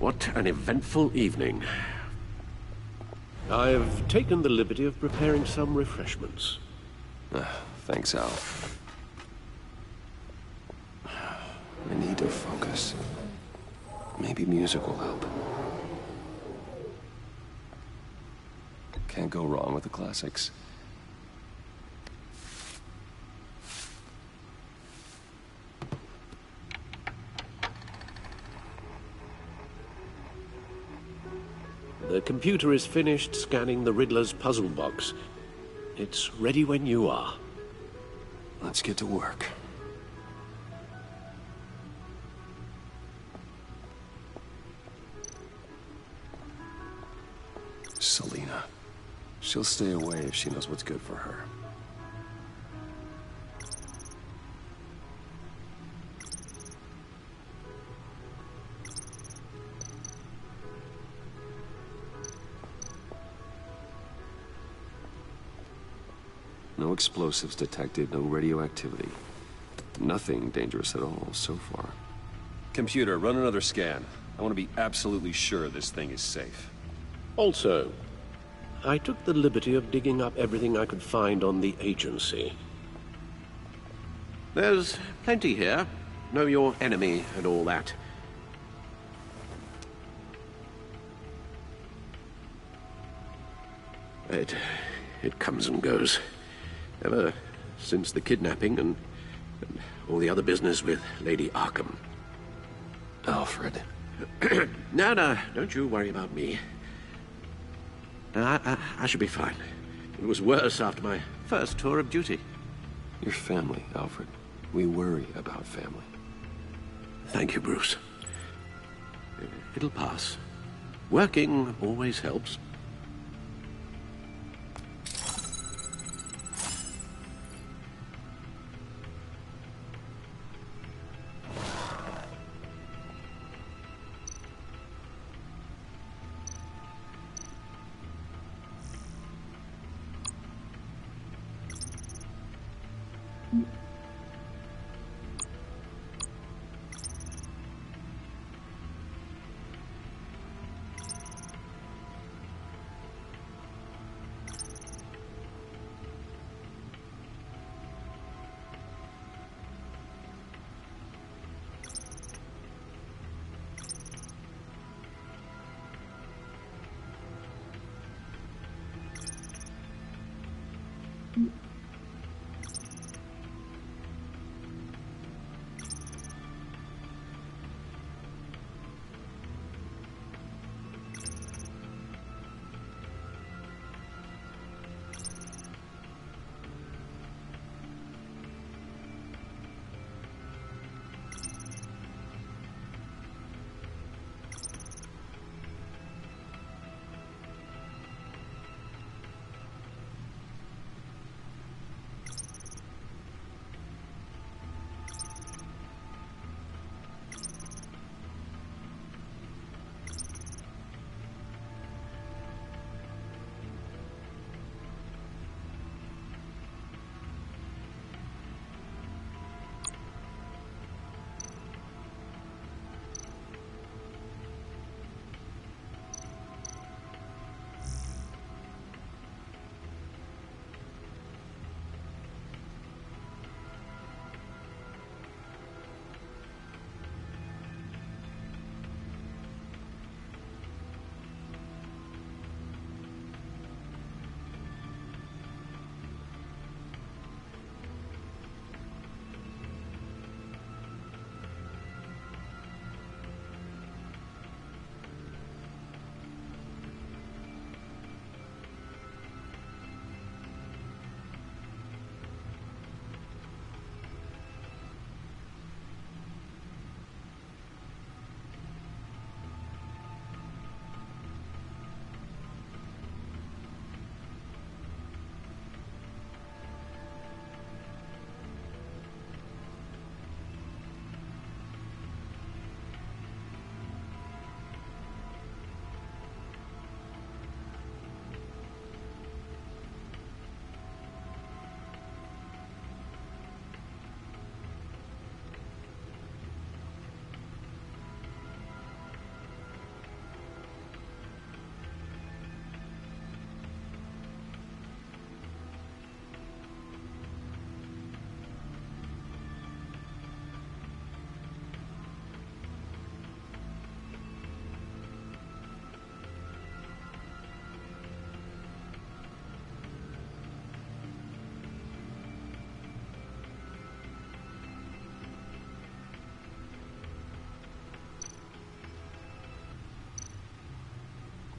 What an eventful evening. I've taken the liberty of preparing some refreshments. Thanks, Al. I need to focus. Maybe music will help. Can't go wrong with the classics. The computer is finished scanning the Riddler's puzzle box. It's ready when you are. Let's get to work. Selena. She'll stay away if she knows what's good for her. No explosives detected, no radioactivity. Nothing dangerous at all so far. Computer, run another scan. I want to be absolutely sure this thing is safe. Also, I took the liberty of digging up everything I could find on the agency. There's plenty here. Know your enemy and all that. It comes and goes. Ever since the kidnapping and all the other business with Lady Arkham. Alfred. No, don't you worry about me. I should be fine. It was worse after my first tour of duty. Your family, Alfred. We worry about family. Thank you, Bruce. It'll pass. Working always helps.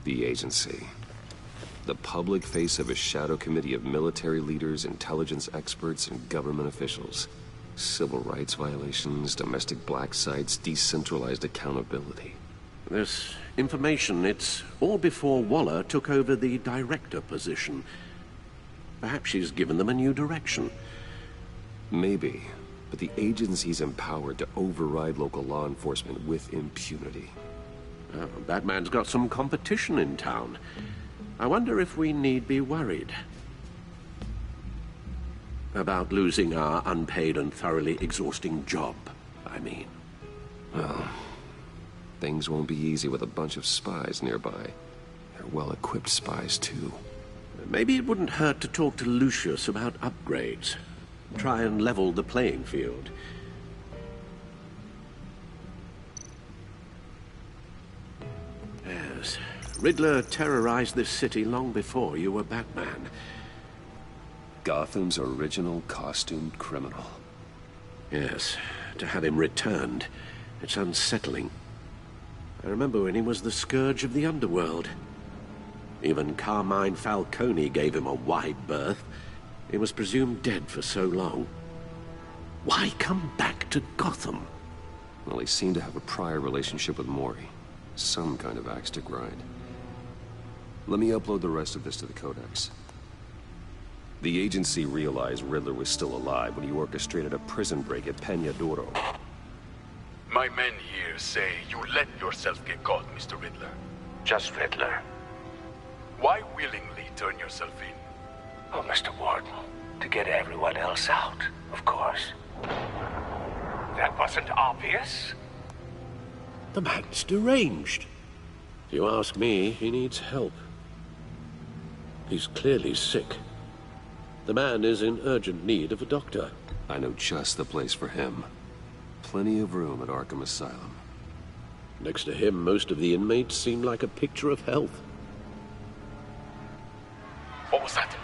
The agency. The public face of a shadow committee of military leaders, intelligence experts, and government officials. Civil rights violations, domestic black sites, decentralized accountability. This information, it's all before Waller took over the director position. Perhaps she's given them a new direction. Maybe, but the agency's empowered to override local law enforcement with impunity. Oh, Batman's got some competition in town. I wonder if we need be worried about losing our unpaid and thoroughly exhausting job, I mean. Well, things won't be easy with a bunch of spies nearby. They're well-equipped spies, too. Maybe it wouldn't hurt to talk to Lucius about upgrades. Try and level the playing field. Yes, Riddler terrorized this city long before you were Batman. Gotham's original costumed criminal. Yes, to have him returned, it's unsettling. I remember when he was the scourge of the underworld. Even Carmine Falcone gave him a wide berth. He was presumed dead for so long. Why come back to Gotham? Well, he seemed to have a prior relationship with Mori. Some kind of axe to grind. Let me upload the rest of this to the Codex. The agency realized Riddler was still alive when he orchestrated a prison break at Peña Duro. My men here say you let yourself get caught, Mr. Riddler. Just Riddler. Why willingly turn yourself in? Oh, Mr. Warden, to get everyone else out, of course. That wasn't obvious? The man's deranged. If you ask me, he needs help. He's clearly sick. The man is in urgent need of a doctor. I know just the place for him. Plenty of room at Arkham Asylum. Next to him, most of the inmates seem like a picture of health. What was that?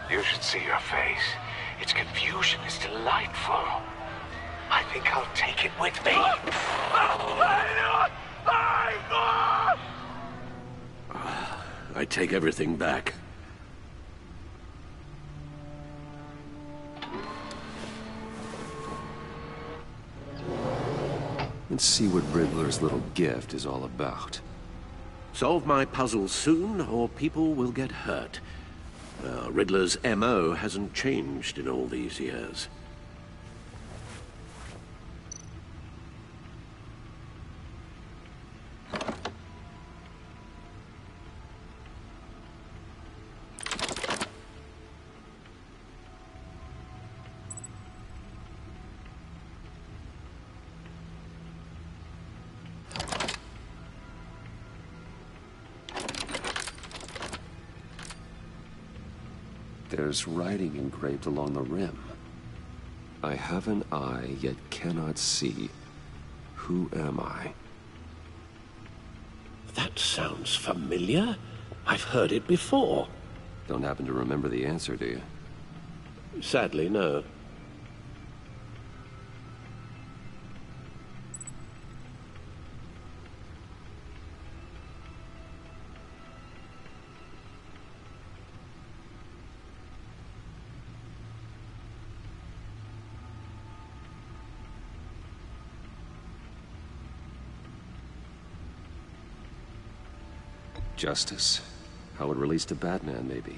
You should see your face. Its confusion is delightful. I think I'll take it with me. I take everything back. Let's see what Riddler's little gift is all about. Solve my puzzle soon, or people will get hurt. Riddler's M.O. hasn't changed in all these years. There's writing engraved along the rim. I have an eye, yet cannot see. Who am I? That sounds familiar. I've heard it before. Don't happen to remember the answer, do you? Sadly, no. Justice. How it relates to Batman, maybe.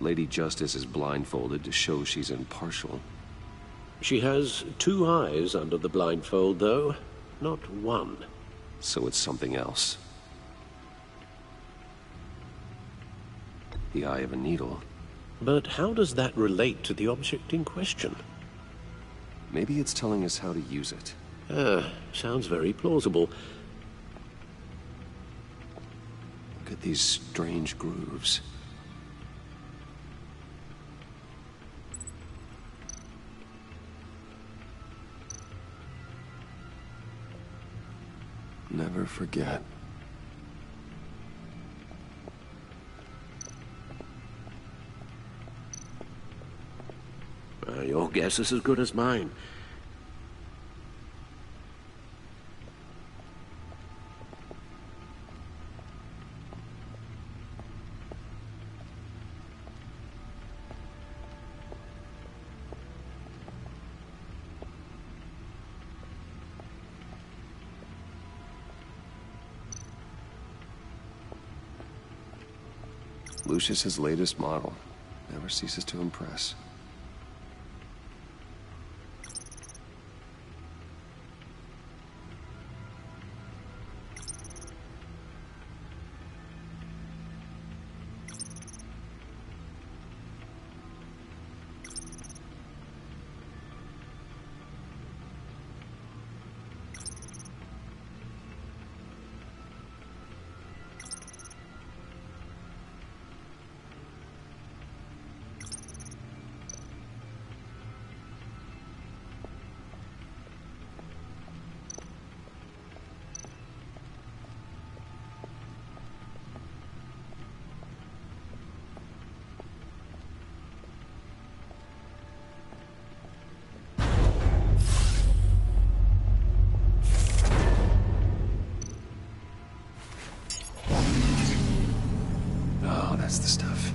Lady Justice is blindfolded to show she's impartial. She has two eyes under the blindfold, though. Not one. So it's something else. The eye of a needle. But how does that relate to the object in question? Maybe it's telling us how to use it. Sounds very plausible. Look at these strange grooves. Never forget. Your guess is as good as mine. Lucius's latest model. Never ceases to impress. That's the stuff.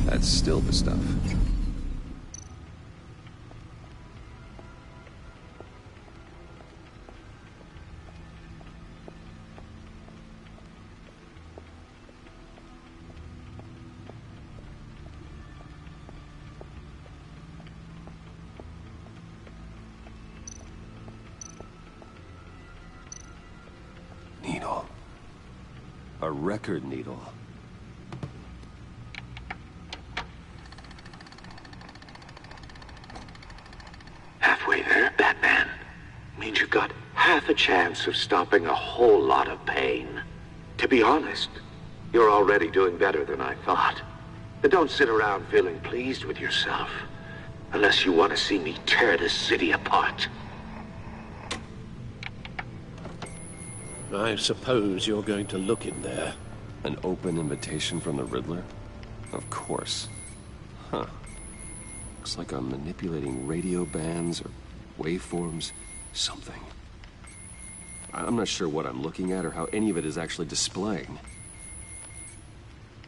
That's still the stuff. Needle. A record needle. Halfway there, Batman. Means you got half a chance of stopping a whole lot of pain. To be honest, you're already doing better than I thought. But don't sit around feeling pleased with yourself. Unless you want to see me tear this city apart. I suppose you're going to look in there. An open invitation from the Riddler? Of course. Huh. Looks like I'm manipulating radio bands or waveforms. Something. I'm not sure what I'm looking at or how any of it is actually displaying.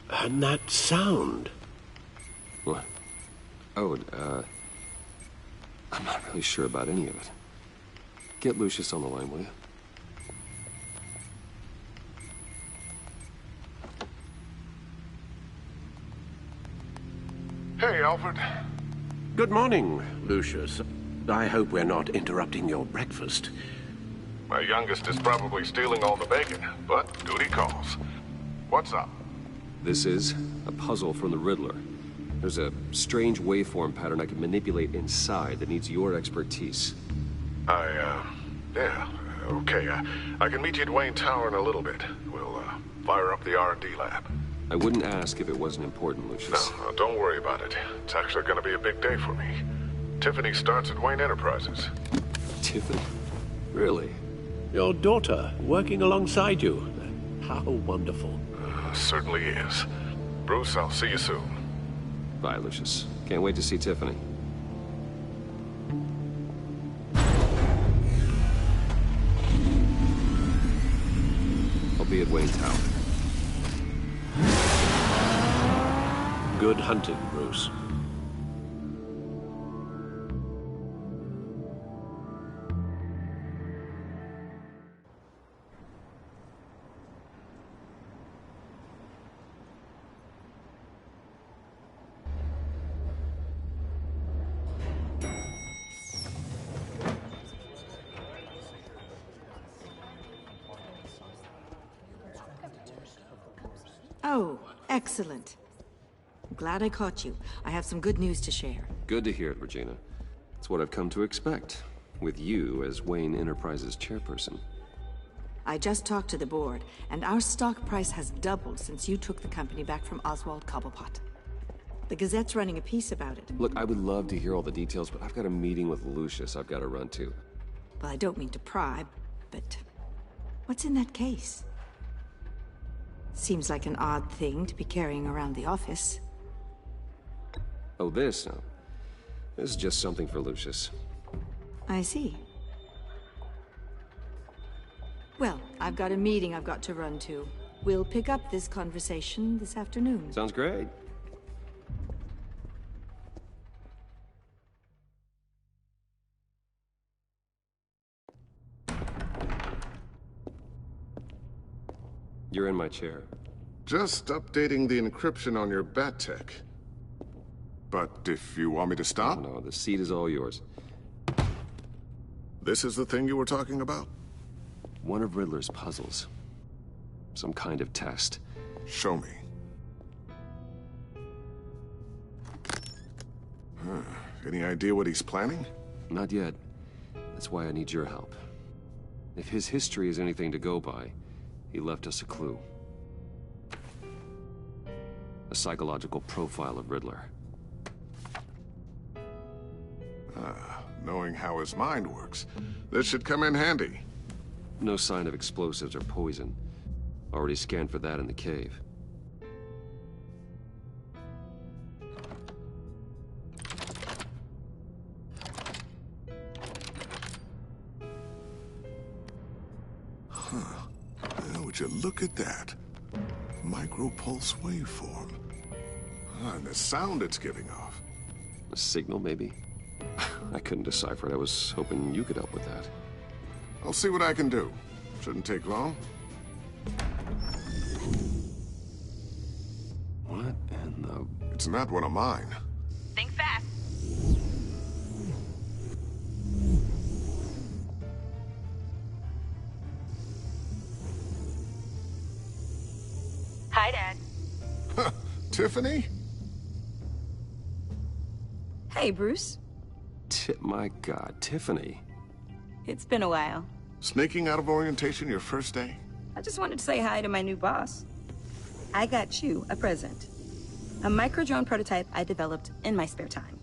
And that sound. What? Oh, I'm not really sure about any of it. Get Lucius on the line, will you? Hey, Alfred. Good morning, Lucius. I hope we're not interrupting your breakfast. My youngest is probably stealing all the bacon, but duty calls. What's up? This is a puzzle from the Riddler. There's a strange waveform pattern I can manipulate inside that needs your expertise. Yeah, okay. I can meet you at Wayne Tower in a little bit. We'll, fire up the R&D lab. I wouldn't ask if it wasn't important, Lucius. No, don't worry about it. It's actually gonna be a big day for me. Tiffany starts at Wayne Enterprises. Tiffany? Really? Your daughter working alongside you. How wonderful. Certainly is. Bruce, I'll see you soon. Bye, Lucius. Can't wait to see Tiffany. I'll be at Wayne Tower. Good hunting, Bruce. Oh, excellent. I'm glad I caught you. I have some good news to share. Good to hear it, Regina. It's what I've come to expect, with you as Wayne Enterprises chairperson. I just talked to the board, and our stock price has doubled since you took the company back from Oswald Cobblepot. The Gazette's running a piece about it. Look, I would love to hear all the details, but I've got a meeting with Lucius I've got to run to. Well, I don't mean to pry, but what's in that case? Seems like an odd thing to be carrying around the office. Oh, this? No. This is just something for Lucius. I see. Well, I've got a meeting I've got to run to. We'll pick up this conversation this afternoon. Sounds great. You're in my chair. Just updating the encryption on your bat tech. But if you want me to stop, No, the seat is all yours. this is the thing you were talking about? One of Riddler's puzzles. Some kind of test. Show me. Any idea what he's planning? Not yet. That's why I need your help. If his history is anything to go by, he left us a clue. A psychological profile of Riddler. Knowing how his mind works, this should come in handy. No sign of explosives or poison. Already scanned for that in the cave. Would you look at that? Micropulse waveform. And the sound it's giving off. A signal, maybe? I couldn't decipher it. I was hoping you could help with that. I'll see what I can do. Shouldn't take long. What in the... It's not one of mine. Think fast. Hi, Dad. Tiffany? Hey, Bruce. My God, Tiffany. It's been a while. Sneaking out of orientation your first day? I just wanted to say hi to my new boss. I got you a present. A micro-drone prototype I developed in my spare time.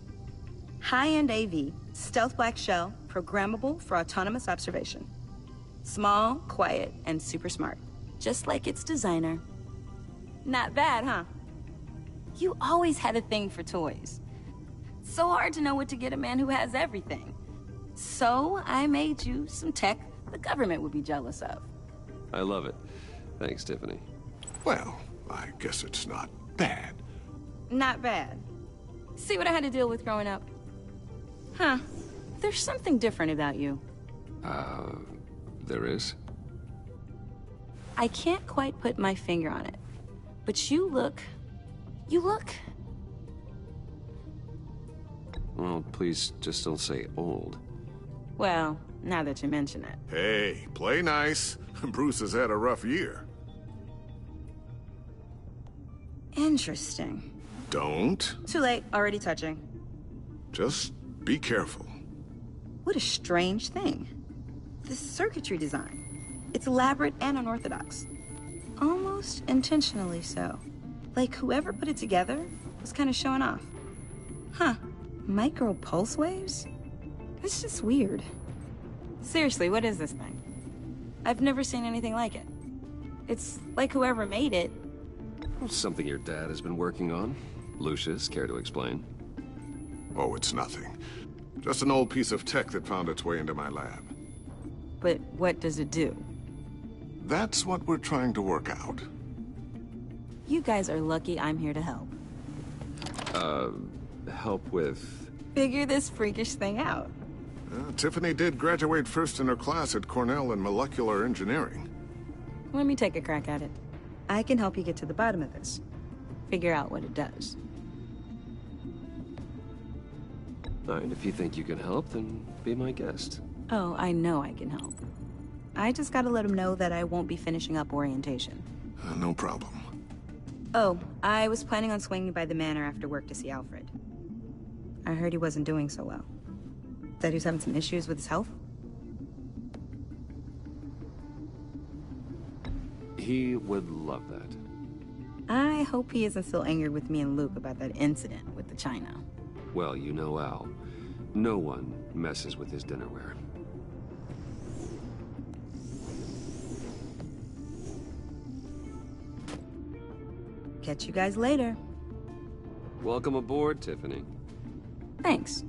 High-end AV, stealth black shell, programmable for autonomous observation. Small, quiet, and super smart. Just like its designer. Not bad, huh? You always had a thing for toys. So hard to know what to get a man who has everything. So I made you some tech the government would be jealous of. I love it. Thanks, Tiffany. Well, I guess it's not bad. Not bad. See what I had to deal with growing up? Huh. There's something different about you. There is? I can't quite put my finger on it. But you look... Well, please just don't say old. Well, now that you mention it. Hey, play nice. Bruce has had a rough year. Interesting. Don't. Too late, already touching. Just be careful. What a strange thing. This circuitry design. It's elaborate and unorthodox. Almost intentionally so. Like whoever put it together was kind of showing off. Huh. Micro pulse waves? It's just weird. Seriously, what is this thing? I've never seen anything like it. It's like whoever made it. Something your dad has been working on. Lucius, care to explain? Oh, it's nothing. Just an old piece of tech that found its way into my lab. But what does it do? That's what we're trying to work out. You guys are lucky I'm here to help. Help with... Figure this freakish thing out. Tiffany did graduate first in her class at Cornell in molecular engineering. Let me take a crack at it. I can help you get to the bottom of this. Figure out what it does. And if you think you can help, then be my guest. Oh, I know I can help. I just gotta let him know that I won't be finishing up orientation. No problem. Oh, I was planning on swinging by the manor after work to see Alfred. I heard he wasn't doing so well. That he was having some issues with his health? He would love that. I hope he isn't still angry with me and Luke about that incident with the china. Well, you know Al. No one messes with his dinnerware. Catch you guys later. Welcome aboard, Tiffany. Thanks,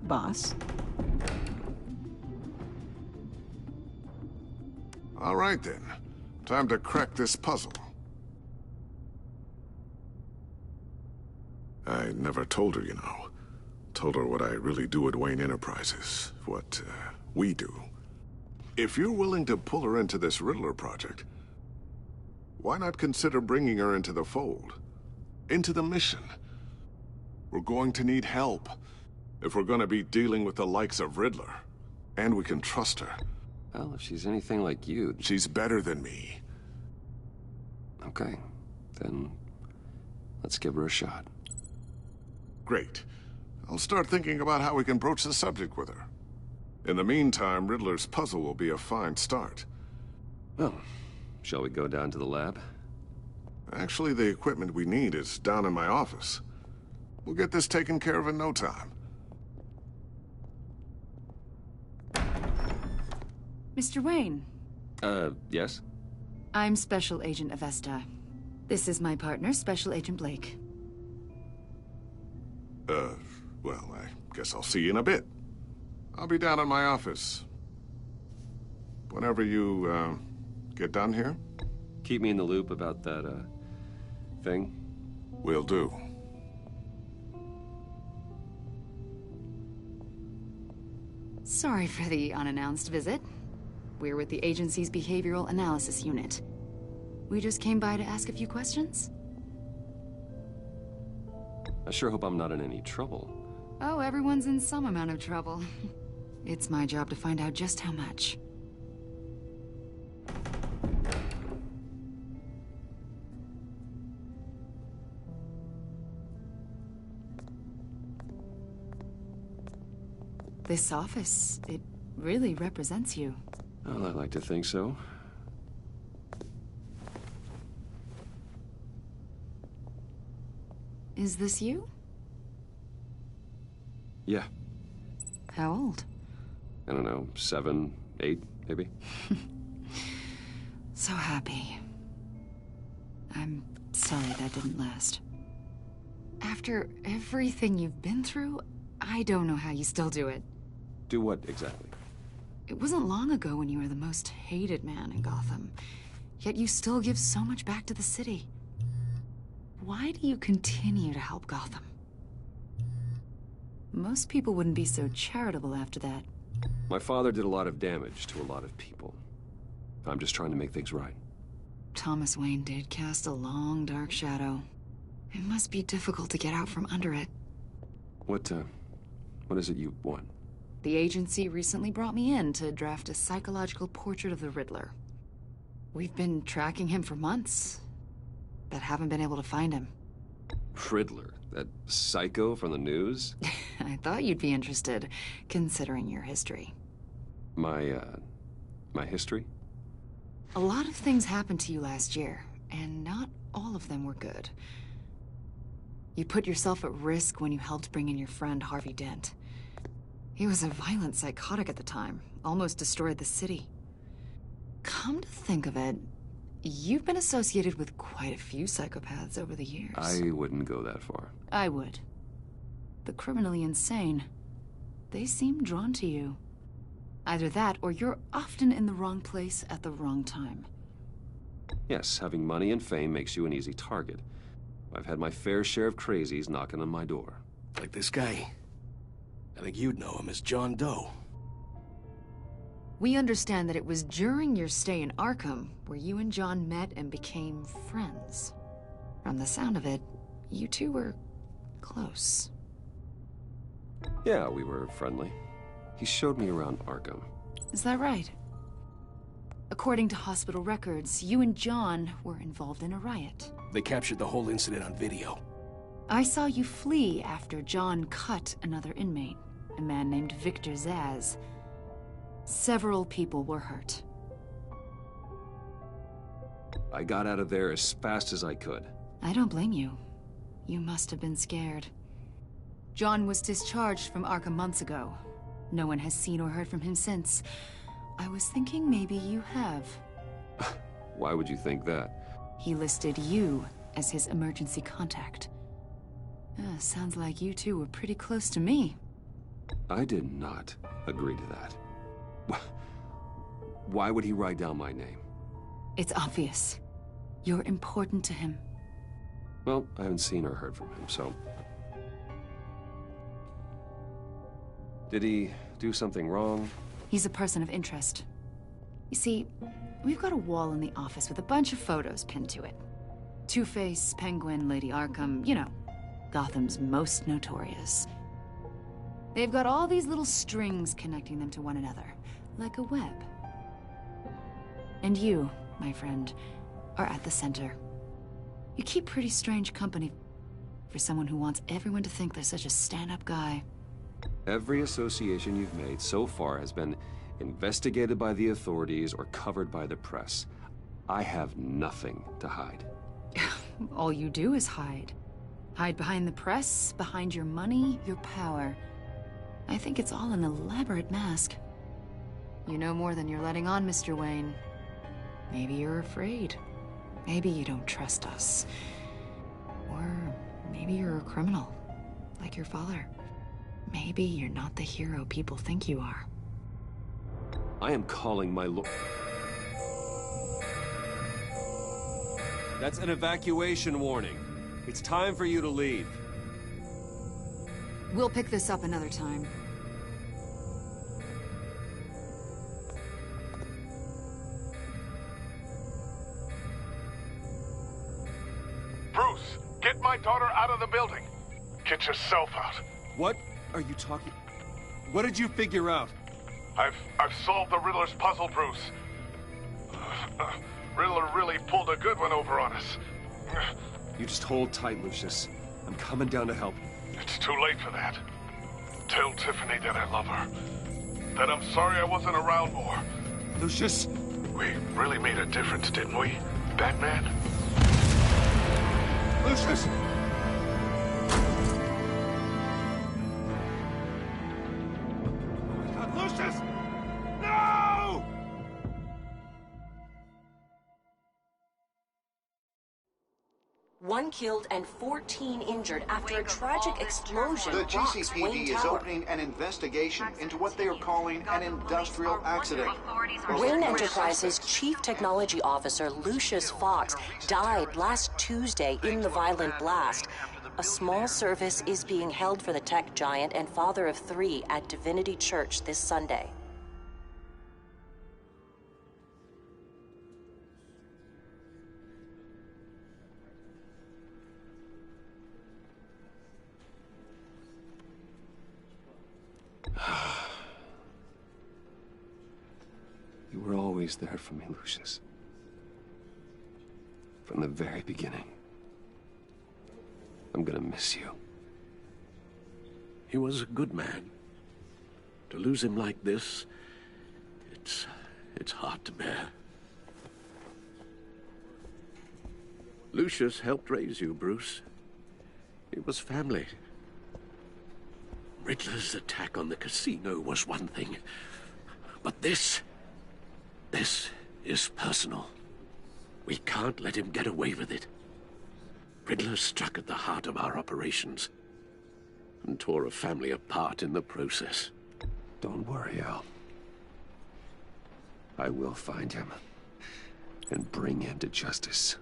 boss. All right, then. Time to crack this puzzle. I never told her, you know. Told her what I really do at Wayne Enterprises. What, we do. If you're willing to pull her into this Riddler project, Why not consider bringing her into the fold? Into the mission? We're going to need help if we're going to be dealing with the likes of Riddler. And we can trust her. Well, if she's anything like you... She's better than me. Okay, then let's give her a shot. Great. I'll start thinking about how we can broach the subject with her. In the meantime, Riddler's puzzle will be a fine start. Well, shall we go down to the lab? Actually, the equipment we need is down in my office. We'll get this taken care of in no time. Mr. Wayne. Yes? I'm Special Agent Avesta. This is my partner, Special Agent Blake. Well, I guess I'll see you in a bit. I'll be down in my office. Whenever you, get done here? Keep me in the loop about that, thing. Will do. Sorry for the unannounced visit. We're with the agency's Behavioral Analysis Unit. We just came by to ask a few questions. I sure hope I'm not in any trouble. Oh, everyone's in some amount of trouble. It's my job to find out just how much. This office, it really represents you. Well, I like to think so. Is this you? Yeah. How old? I don't know, 7, 8, maybe? So happy. I'm sorry that didn't last. After everything you've been through, I don't know how you still do it. Do what, exactly? It wasn't long ago when you were the most hated man in Gotham. Yet you still give so much back to the city. Why do you continue to help Gotham? Most people wouldn't be so charitable after that. My father did a lot of damage to a lot of people. I'm just trying to make things right. Thomas Wayne did cast a long, dark shadow. It must be difficult to get out from under it. What is it you want? The agency recently brought me in to draft a psychological portrait of the Riddler. We've been tracking him for months, but haven't been able to find him. Riddler? That psycho from the news? I thought you'd be interested, considering your history. My history? A lot of things happened to you last year, and not all of them were good. You put yourself at risk when you helped bring in your friend Harvey Dent. He was a violent psychotic at the time, almost destroyed the city. Come to think of it, you've been associated with quite a few psychopaths over the years. I wouldn't go that far. I would. The criminally insane, they seem drawn to you. Either that, or you're often in the wrong place at the wrong time. Yes, having money and fame makes you an easy target. I've had my fair share of crazies knocking on my door. Like this guy. I think you'd know him as John Doe. We understand that it was during your stay in Arkham where you and John met and became friends. From the sound of it, you two were close. Yeah, we were friendly. He showed me around Arkham. Is that right? According to hospital records, you and John were involved in a riot. They captured the whole incident on video. I saw you flee after John cut another inmate, a man named Victor Zaz. Several people were hurt. I got out of there as fast as I could. I don't blame you. You must have been scared. John was discharged from Arkham months ago. No one has seen or heard from him since. I was thinking maybe you have. Why would you think that? He listed you as his emergency contact. Sounds like you two were pretty close to me. I did not agree to that. Why would he write down my name? It's obvious. You're important to him. Well, I haven't seen or heard from him, so... Did he do something wrong? He's a person of interest. You see, we've got a wall in the office with a bunch of photos pinned to it. Two-Face, Penguin, Lady Arkham, you know, Gotham's most notorious. They've got all these little strings connecting them to one another, like a web. And you, my friend, are at the center. You keep pretty strange company for someone who wants everyone to think they're such a stand-up guy. Every association you've made so far has been investigated by the authorities or covered by the press. I have nothing to hide. All you do is hide. Hide behind the press, behind your money, your power. I think it's all an elaborate mask. You know more than you're letting on, Mr. Wayne. Maybe you're afraid. Maybe you don't trust us. Or maybe you're a criminal, like your father. Maybe you're not the hero people think you are. I am calling my lord. That's an evacuation warning. It's time for you to leave. We'll pick this up another time. Bruce, get my daughter out of the building. Get yourself out. What are you talking? What did you figure out? I've solved the Riddler's puzzle, Bruce. Riddler really pulled a good one over on us. You just hold tight, Lucius. I'm coming down to help. It's too late for that. Tell Tiffany that I love her. That I'm sorry I wasn't around more. Lucius! We really made a difference, didn't we, Batman? Lucius! Oh my God, Lucius! No! One killed and 14 injured after a tragic explosion. The rocks GCPD Wayne is Tower. opening an investigation into what they are calling an industrial accident. Wayne Enterprises' Chief Technology Officer Lucius Fox died last Tuesday in the violent blast. A small service is being held for the tech giant and father of 3 at Divinity Church this Sunday. You were always there for me, Lucius. From the very beginning. I'm gonna miss you. He was a good man. To lose him like this, it's hard to bear. Lucius helped raise you, Bruce. It was family. Riddler's attack on the casino was one thing, but this is personal. We can't let him get away with it. Riddler struck at the heart of our operations and tore a family apart in the process. Don't worry, Al. I will find him and bring him to justice.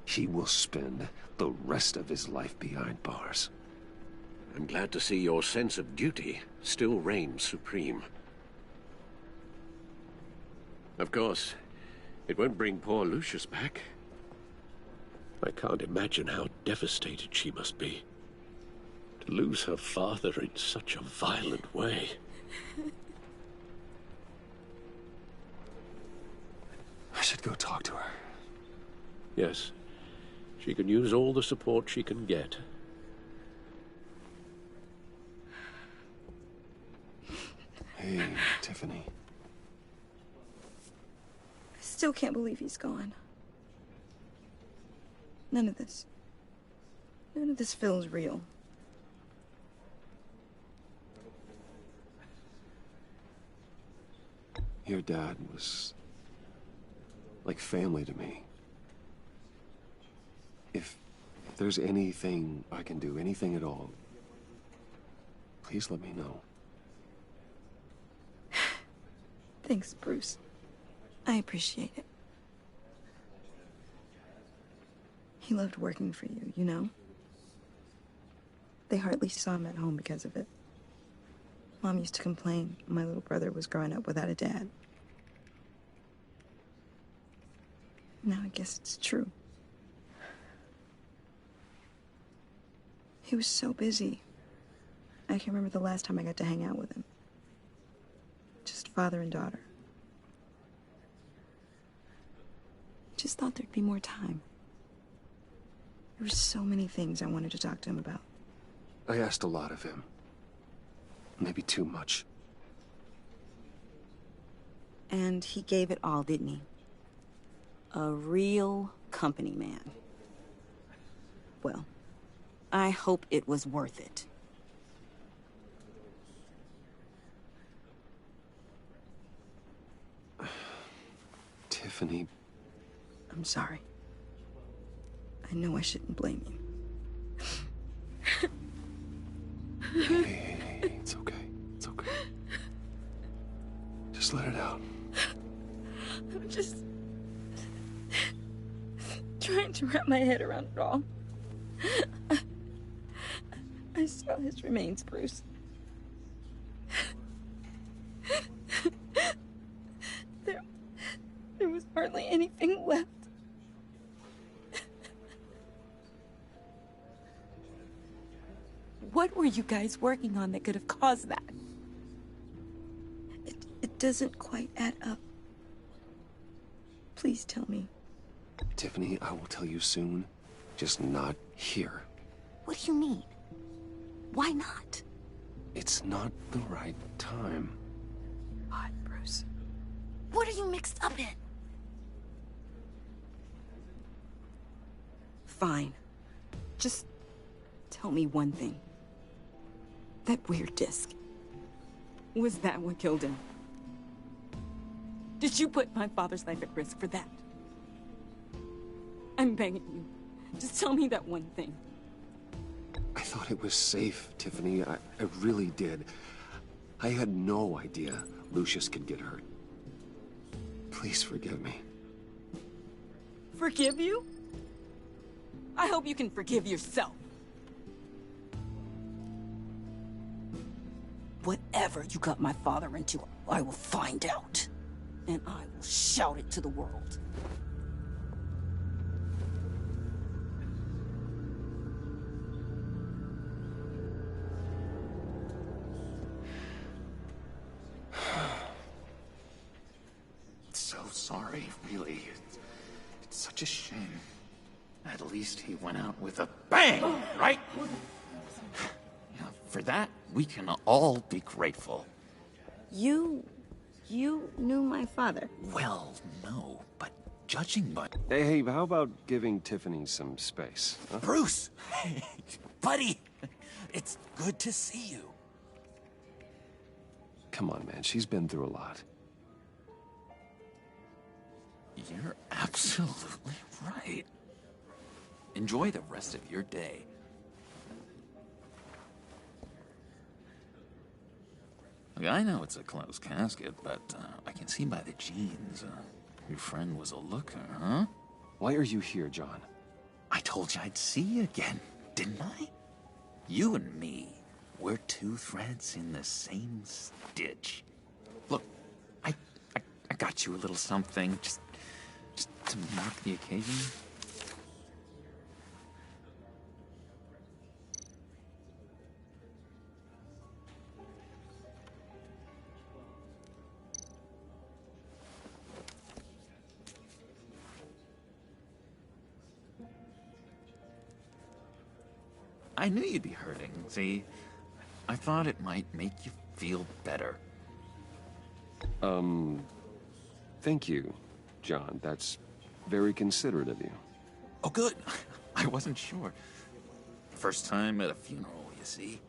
He will spend the rest of his life behind bars. I'm glad to see your sense of duty still reigns supreme. Of course, it won't bring poor Lucius back. I can't imagine how devastated she must be. To lose her father in such a violent way. I should go talk to her. Yes, she can use all the support she can get. Hey, Tiffany. I still can't believe he's gone. None of this feels real. Your dad was like family to me. If there's anything I can do, anything at all, please let me know. Thanks, Bruce. I appreciate it. He loved working for you, you know? They hardly saw him at home because of it. Mom used to complain my little brother was growing up without a dad. Now I guess it's true. He was so busy. I can't remember the last time I got to hang out with him. Just father and daughter. Just thought there'd be more time. There were so many things I wanted to talk to him about. I asked a lot of him. Maybe too much. And he gave it all, didn't he? A real company man. Well, I hope it was worth it. Tiffany. I'm sorry. I know I shouldn't blame you. Hey, it's okay. It's okay. Just let it out. I'm just trying to wrap my head around it all. I saw his remains, Bruce. There was hardly anything left. What were you guys working on that could have caused that? It doesn't quite add up. Please tell me. Tiffany, I will tell you soon. Just not here. What do you mean? Why not? It's not the right time. What, Bruce? What are you mixed up in? Fine. Just tell me one thing. That weird disc. Was that what killed him? Did you put my father's life at risk for that? I'm begging you. Just tell me that one thing. I thought it was safe, Tiffany. I really did. I had no idea Lucius could get hurt. Please forgive me. Forgive you? I hope you can forgive yourself. Whatever you got my father into, I will find out. And I will shout it to the world. So sorry, really. It's such a shame. At least he went out with a bang, right? Yeah, for that, we can all be grateful. You knew my father. Well, no, but judging by... Hey, how about giving Tiffany some space? Huh? Bruce! Buddy! It's good to see you. Come on, man. She's been through a lot. You're absolutely right. Enjoy the rest of your day. Look, I know it's a closed casket, but I can see by the jeans, your friend was a looker, huh? Why are you here, John? I told you I'd see you again, didn't I? You and me, we're two threads in the same stitch. Look, I got you a little something, just to mark the occasion. I knew you'd be hurting, see? I thought it might make you feel better. Thank you, John. That's very considerate of you. Oh, good. I wasn't sure. First time at a funeral, you see?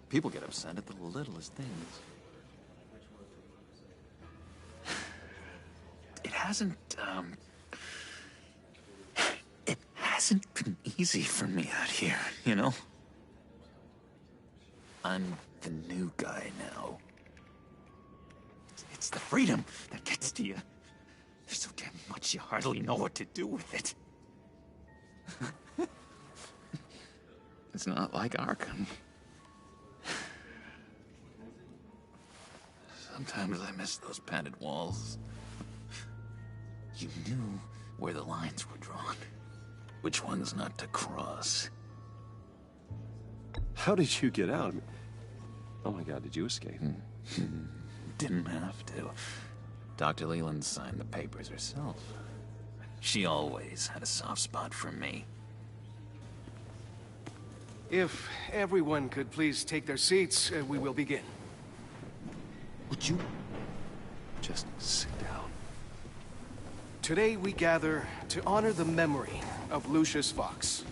People get upset at the littlest things. It hasn't been easy for me out here, you know? I'm the new guy now. It's the freedom that gets to you. There's so damn much you hardly know what to do with it. It's not like Arkham. Sometimes I miss those padded walls. You knew where the lines were drawn. Which ones not to cross. How did you get out? Oh my god, did you escape? Didn't have to. Dr. Leland signed the papers herself. She always had a soft spot for me. If everyone could please take their seats, we will begin. Would you just sit down? Today we gather to honor the memory of Lucius Fox.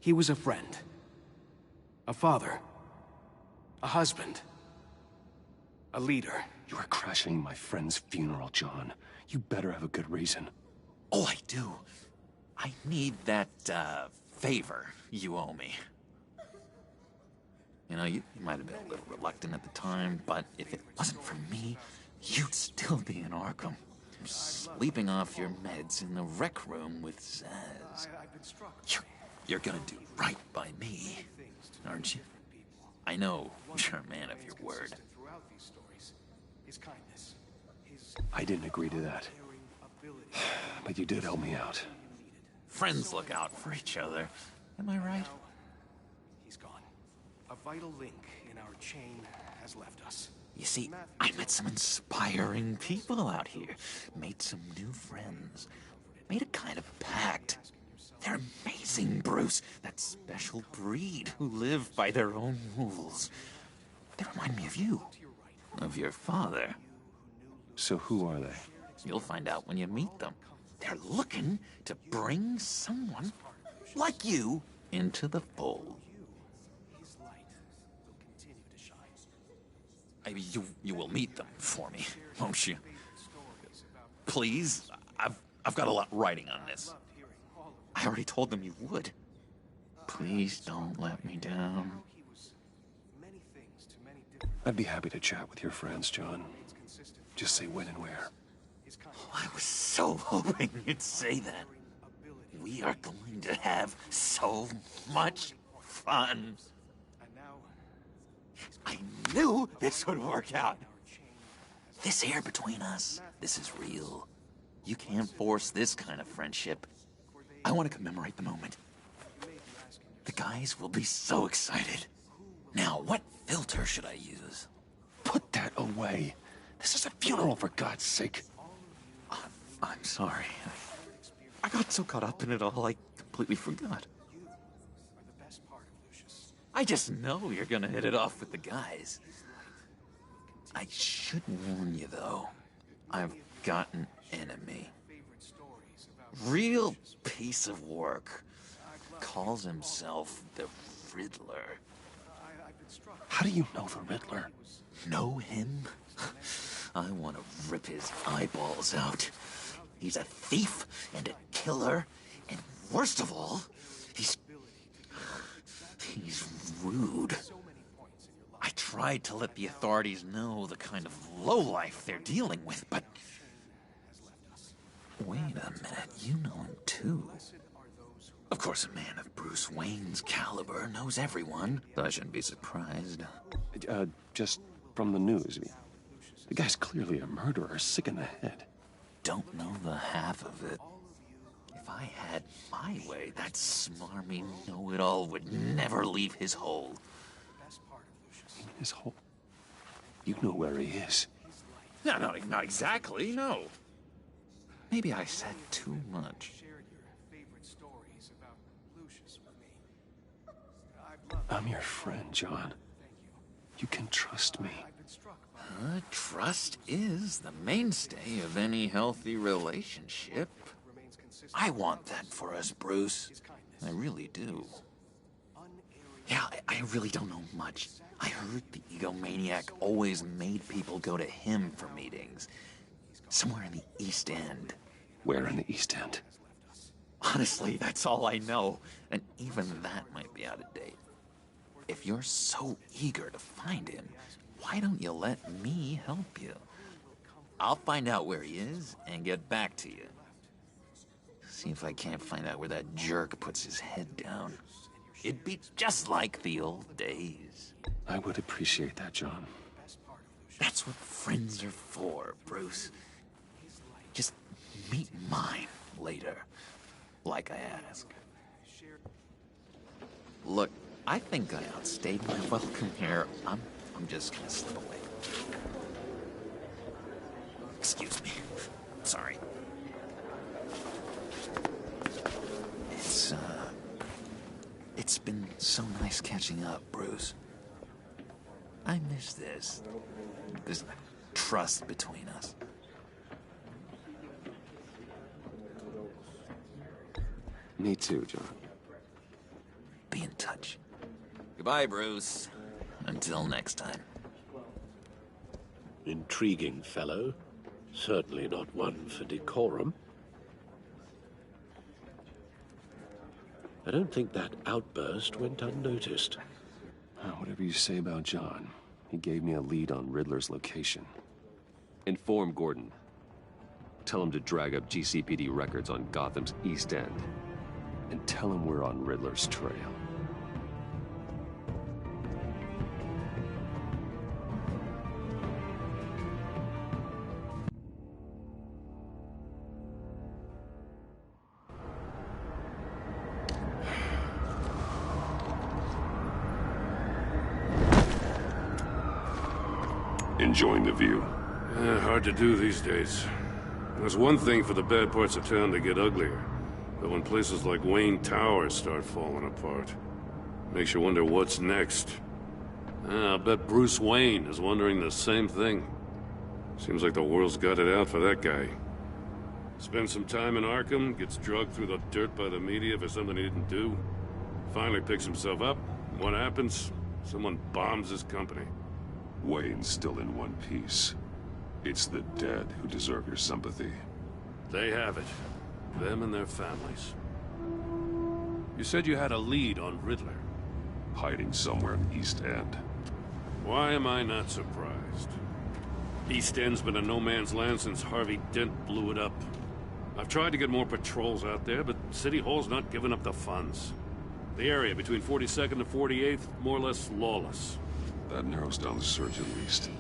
He was a friend, a father, a husband, a leader. You are crashing my friend's funeral, John. You better have a good reason. Oh, I do. I need that, favor you owe me. You know, you might have been a little reluctant at the time, but if it wasn't for me, you'd still be in Arkham. Sleeping off your meds in the rec room with Zaz. You're gonna do right by me, aren't you? I know you're a man of your word. I didn't agree to that. But you did help me out. Friends look out for each other. Am I right? He's gone. A vital link in our chain has left us. You see, I met some inspiring people out here. Made some new friends. Made a kind of pact. They're amazing, Bruce. That special breed who live by their own rules. They remind me of you. Of your father. So who are they? You'll find out when you meet them. They're looking to bring someone like you into the fold. You will meet them for me, won't you? Please, I've got a lot writing on this. I already told them you would. Please don't let me down. I'd be happy to chat with your friends, John. Just say when and where. Oh, I was so hoping you'd say that. We are going to have so much fun. I knew this would work out. This air between us, this is real. You can't force this kind of friendship. I want to commemorate the moment. The guys will be so excited. Now, what filter should I use? Put that away. This is a funeral, for God's sake. I'm sorry. I got so caught up in it all, I completely forgot. I just know you're gonna hit it off with the guys. I should warn you, though. I've got an enemy. Real piece of work. Calls himself the Riddler. How do you know the Riddler? Know him? I want to rip his eyeballs out. He's a thief and a killer, and worst of all, he's rude. I tried to let the authorities know the kind of lowlife they're dealing with, but... Wait a minute, you know him too. Of course, a man of Bruce Wayne's caliber knows everyone, so I shouldn't be surprised. Just from the news. The guy's clearly a murderer, sick in the head. Don't know the half of it. If I had my way, that smarmy know-it-all would never leave his hole. His hole? You know where he is. No, not exactly, no. Maybe I said too much. I'm your friend, John. You can trust me. Trust is the mainstay of any healthy relationship. I want that for us, Bruce. I really do. Yeah, I really don't know much. I heard the egomaniac always made people go to him for meetings. Somewhere in the East End. Where in the East End? Honestly, that's all I know. And even that might be out of date. If you're so eager to find him, why don't you let me help you? I'll find out where he is and get back to you. See if I can't find out where that jerk puts his head down. It'd be just like the old days. I would appreciate that, John. That's what friends are for, Bruce. Just Meet mine later, like I asked. Look, I think I outstayed my welcome here. I'm just gonna slip away. Excuse me. Sorry. It's been so nice catching up, Bruce. I miss this trust between us. Me too, John. Be in touch. Goodbye, Bruce. Until next time. Intriguing fellow. Certainly not one for decorum. I don't think that outburst went unnoticed. Whatever you say about John, he gave me a lead on Riddler's location. Inform Gordon. Tell him to drag up GCPD records on Gotham's East End. And tell him we're on Riddler's trail. Enjoying the view. Hard to do these days. There's one thing for the bad parts of town to get uglier, but when places like Wayne Towers start falling apart, makes you wonder what's next. I'll bet Bruce Wayne is wondering the same thing. Seems like the world's got it out for that guy. Spends some time in Arkham, gets drugged through the dirt by the media for something he didn't do. Finally picks himself up. What happens? Someone bombs his company. Wayne's still in one piece. It's the dead who deserve your sympathy. They have it. Them and their families. You said you had a lead on Riddler. Hiding somewhere in the East End. Why am I not surprised? East End's been a no-man's land since Harvey Dent blew it up. I've tried to get more patrols out there, but City Hall's not giving up the funds. The area between 42nd and 48th, more or less lawless. That narrows down the search at least.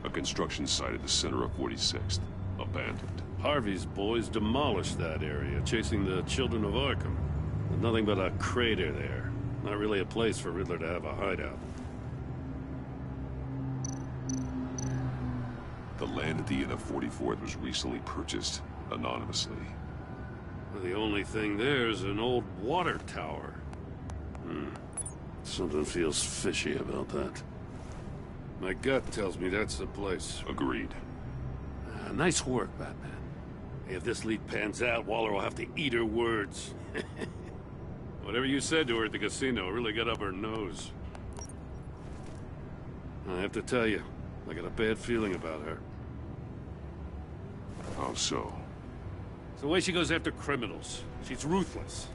A construction site at the center of 46th. Abandoned. Harvey's boys demolished that area, chasing the children of Arkham. There's nothing but a crater there. Not really a place for Riddler to have a hideout. The land at the end of 44th was recently purchased, anonymously. The only thing there is an old water tower. Something feels fishy about that. My gut tells me that's the place. Agreed. Nice work, Batman. If this lead pans out, Waller will have to eat her words. Whatever you said to her at the casino really got up her nose. I have to tell you, I got a bad feeling about her. How so? It's the way she goes after criminals. She's ruthless.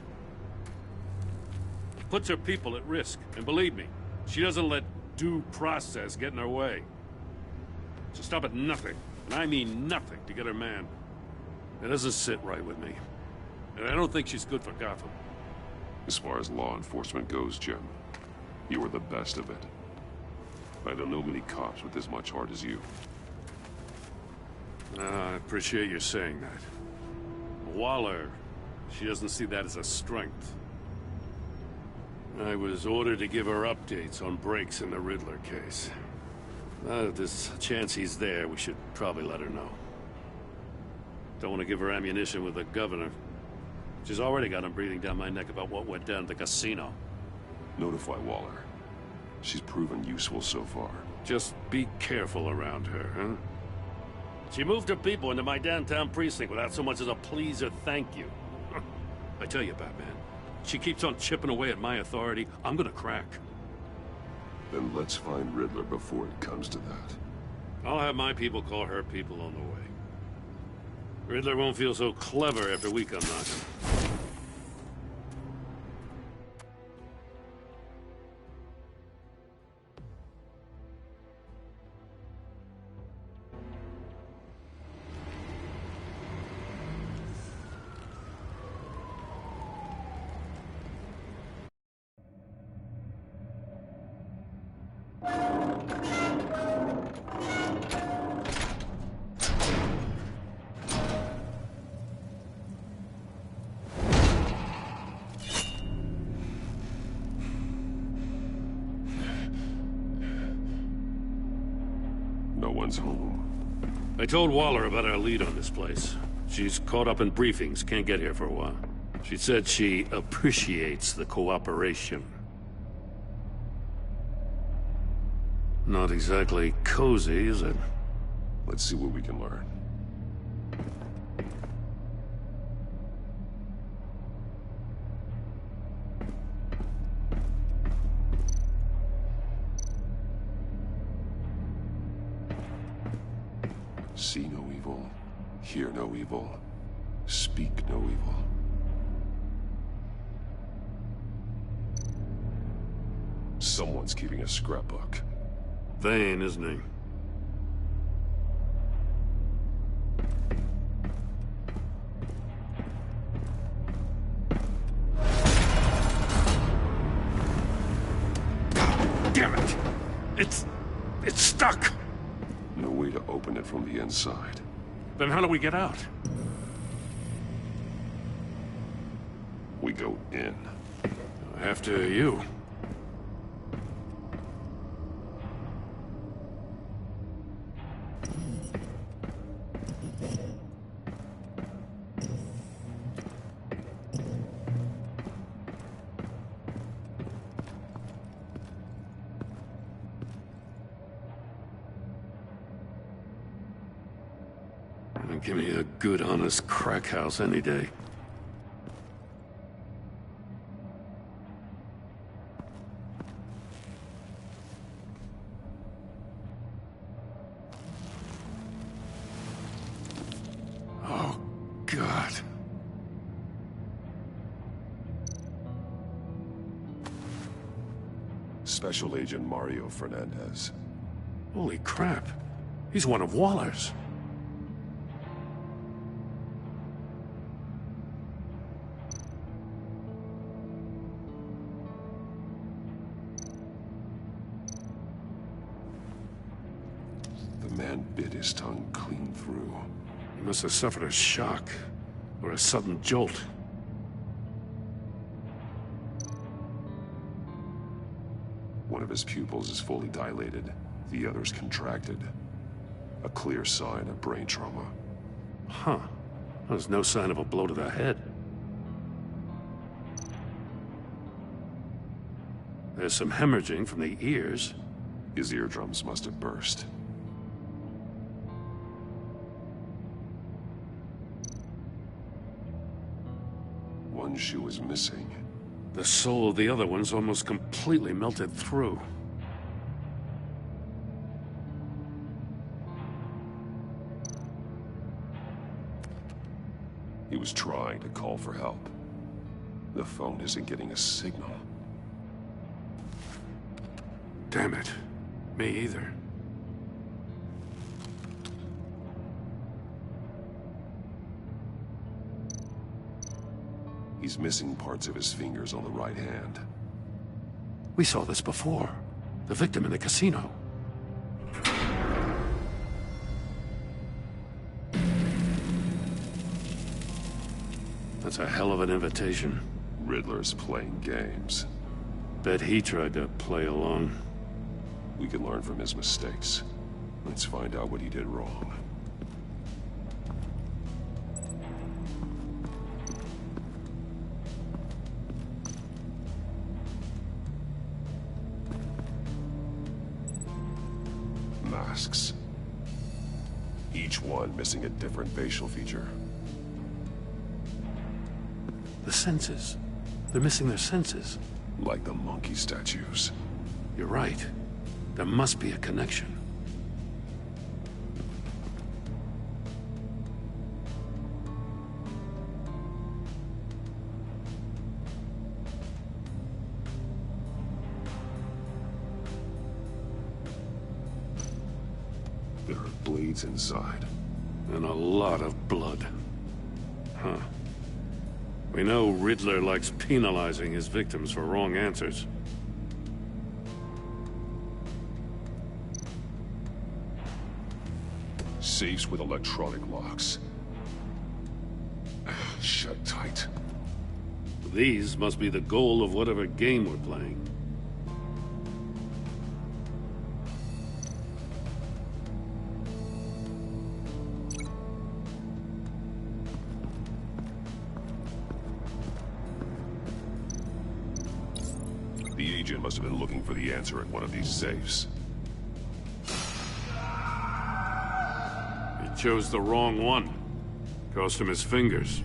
Puts her people at risk. And believe me, she doesn't let due process get in her way. She'll stop at nothing, and I mean nothing, to get her man. It doesn't sit right with me. And I don't think she's good for Gotham. As far as law enforcement goes, Jim, you are the best of it. I don't know many cops with as much heart as you. I appreciate you saying that. Waller, she doesn't see that as a strength. I was ordered to give her updates on breaks in the Riddler case. If there's a chance he's there, we should probably let her know. Don't want to give her ammunition with the governor. She's already got him breathing down my neck about what went down at the casino. Notify Waller. She's proven useful so far. Just be careful around her, huh? She moved her people into my downtown precinct without so much as a please or thank you. I tell you, Batman, she keeps on chipping away at my authority, I'm gonna crack. Then let's find Riddler before it comes to that. I'll have my people call her people on the way. Riddler won't feel so clever after we come knocking. No one's home. I told Waller about our lead on this place. She's caught up in briefings, can't get here for a while. She said she appreciates the cooperation. Not exactly cozy, is it? Let's see what we can learn. See no evil, hear no evil, speak no evil. Someone's keeping a scrapbook. Vane, isn't he? Damn it! It's stuck! No way to open it from the inside. Then how do we get out? We go in. After you. Give me a good, honest crack house any day. Oh, God. Special Agent Mario Fernandez. Holy crap. He's one of Waller's. The man bit his tongue clean through. He must have suffered a shock, or a sudden jolt. One of his pupils is fully dilated, the other's contracted. A clear sign of brain trauma. Huh. There's no sign of a blow to the head. There's some hemorrhaging from the ears. His eardrums must have burst. One shoe is missing. The sole of the other one's almost completely melted through. He was trying to call for help. The phone isn't getting a signal. Damn it. Me either. He's missing parts of his fingers on the right hand. We saw this before. The victim in the casino. That's a hell of an invitation. Riddler's playing games. Bet he tried to play along. We can learn from his mistakes. Let's find out what he did wrong. Masks. Each one missing a different facial feature. The senses. They're missing their senses. Like the monkey statues. You're right. There must be a connection. There are blades inside. And a lot of blood. Huh. We know Riddler likes penalizing his victims for wrong answers. Safes with electronic locks. Shut tight. These must be the goal of whatever game we're playing. The agent must have been looking for the answer in one of these safes. He chose the wrong one. Cost him his fingers.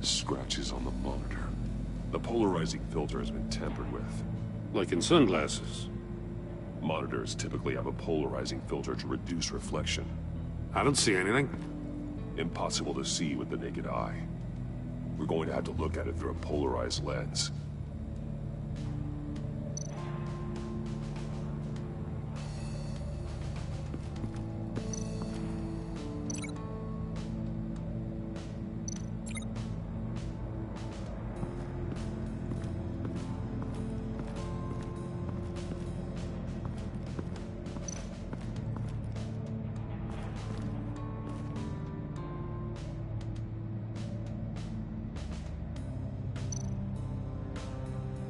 Scratches on the monitor. The polarizing filter has been tampered with. Like in sunglasses. Monitors typically have a polarizing filter to reduce reflection. I don't see anything. Impossible to see with the naked eye. We're going to have to look at it through a polarized lens.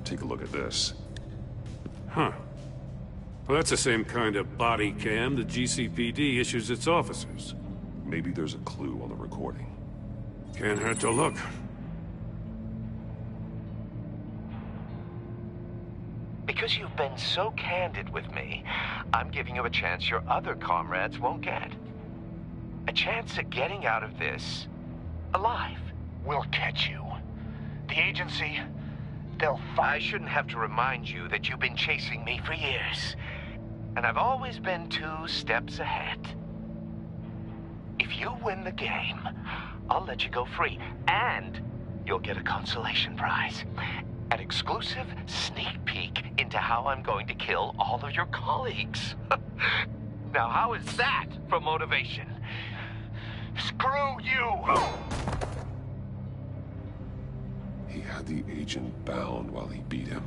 Take a look at this. Huh. Well, that's the same kind of body cam the GCPD issues its officers. Maybe there's a clue on the recording. Can't hurt to look. Because you've been so candid with me, I'm giving you a chance your other comrades won't get. A chance at getting out of this alive. We'll catch you. The agency, they'll I shouldn't have to remind you that you've been chasing me for years. And I've always been 2 steps ahead. If you win the game, I'll let you go free. And you'll get a consolation prize. An exclusive sneak peek into how I'm going to kill all of your colleagues. Now, how is that for motivation? Screw you! He had the agent bound while he beat him.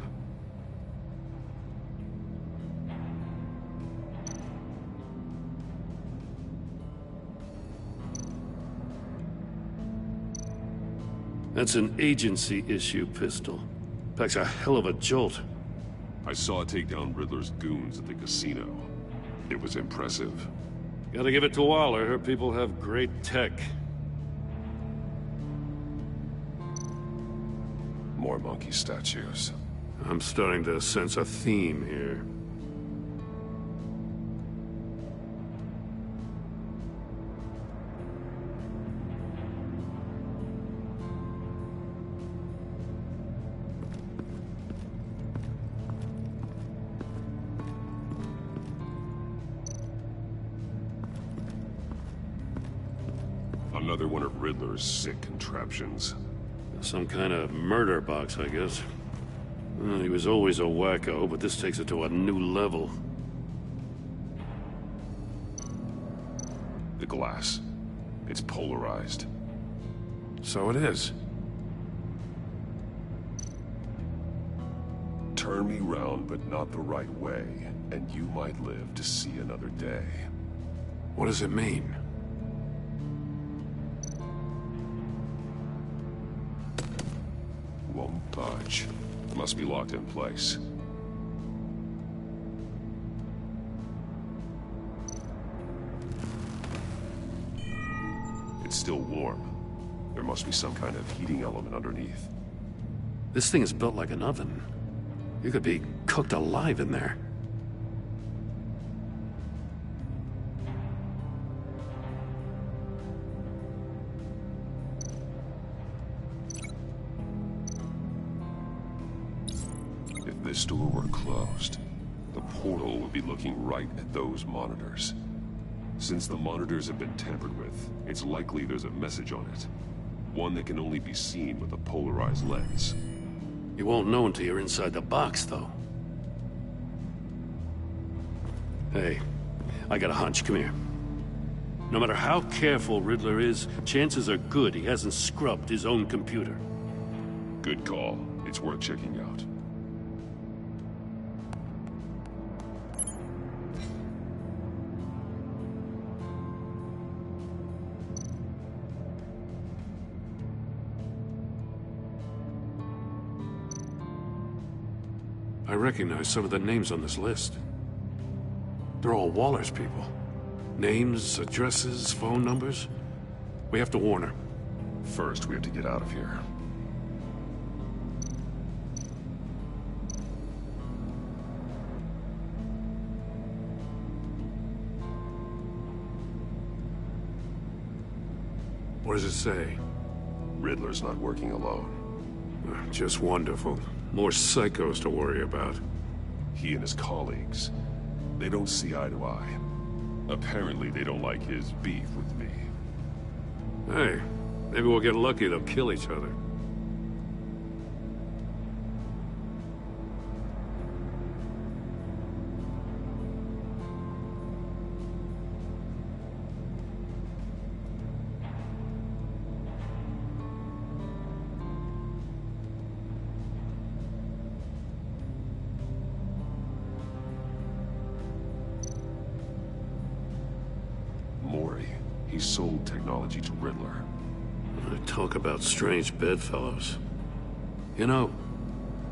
That's an agency-issue pistol. Packs a hell of a jolt. I saw it take down Riddler's goons at the casino. It was impressive. Gotta give it to Waller. Her people have great tech. More monkey statues. I'm starting to sense a theme here. Another one of Riddler's sick contraptions. Some kind of murder box, I guess. Well, he was always a wacko, but this takes it to a new level. The glass. It's polarized. So it is. Turn me round, but not the right way, and you might live to see another day. What does it mean? Won't budge. Must be locked in place. It's still warm. There must be some kind of heating element underneath. This thing is built like an oven. You could be cooked alive in there. If this door were closed, the portal would be looking right at those monitors. Since the monitors have been tampered with, it's likely there's a message on it. One that can only be seen with a polarized lens. You won't know until you're inside the box, though. Hey, I got a hunch. Come here. No matter how careful Riddler is, chances are good he hasn't scrubbed his own computer. Good call. It's worth checking out. I recognize some of the names on this list. They're all Waller's people. Names, addresses, phone numbers. We have to warn her. First, we have to get out of here. What does it say? Riddler's not working alone. Just wonderful. More psychos to worry about. He and his colleagues, they don't see eye to eye. Apparently, they don't like his beef with me. Hey, maybe we'll get lucky they'll kill each other. He sold technology to Riddler. Talk about strange bedfellows. You know,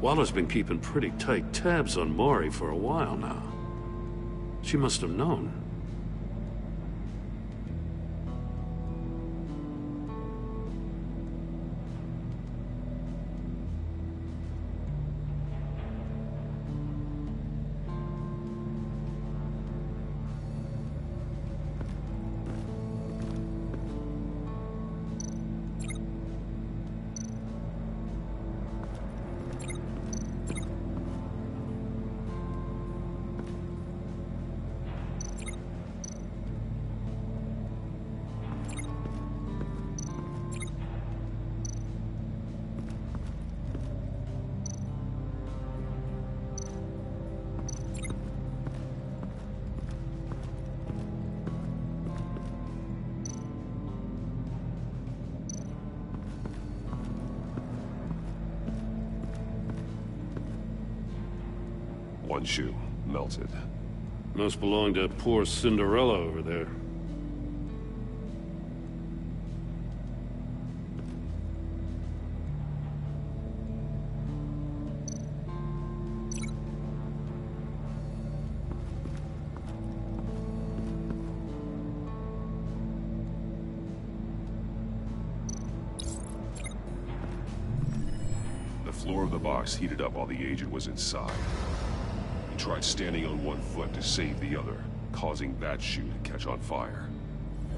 Waller's been keeping pretty tight tabs on Maury for a while now. She must have known. One shoe, melted. Must belong to poor Cinderella over there. The floor of the box heated up while the agent was inside. He tried standing on one foot to save the other, causing that shoe to catch on fire.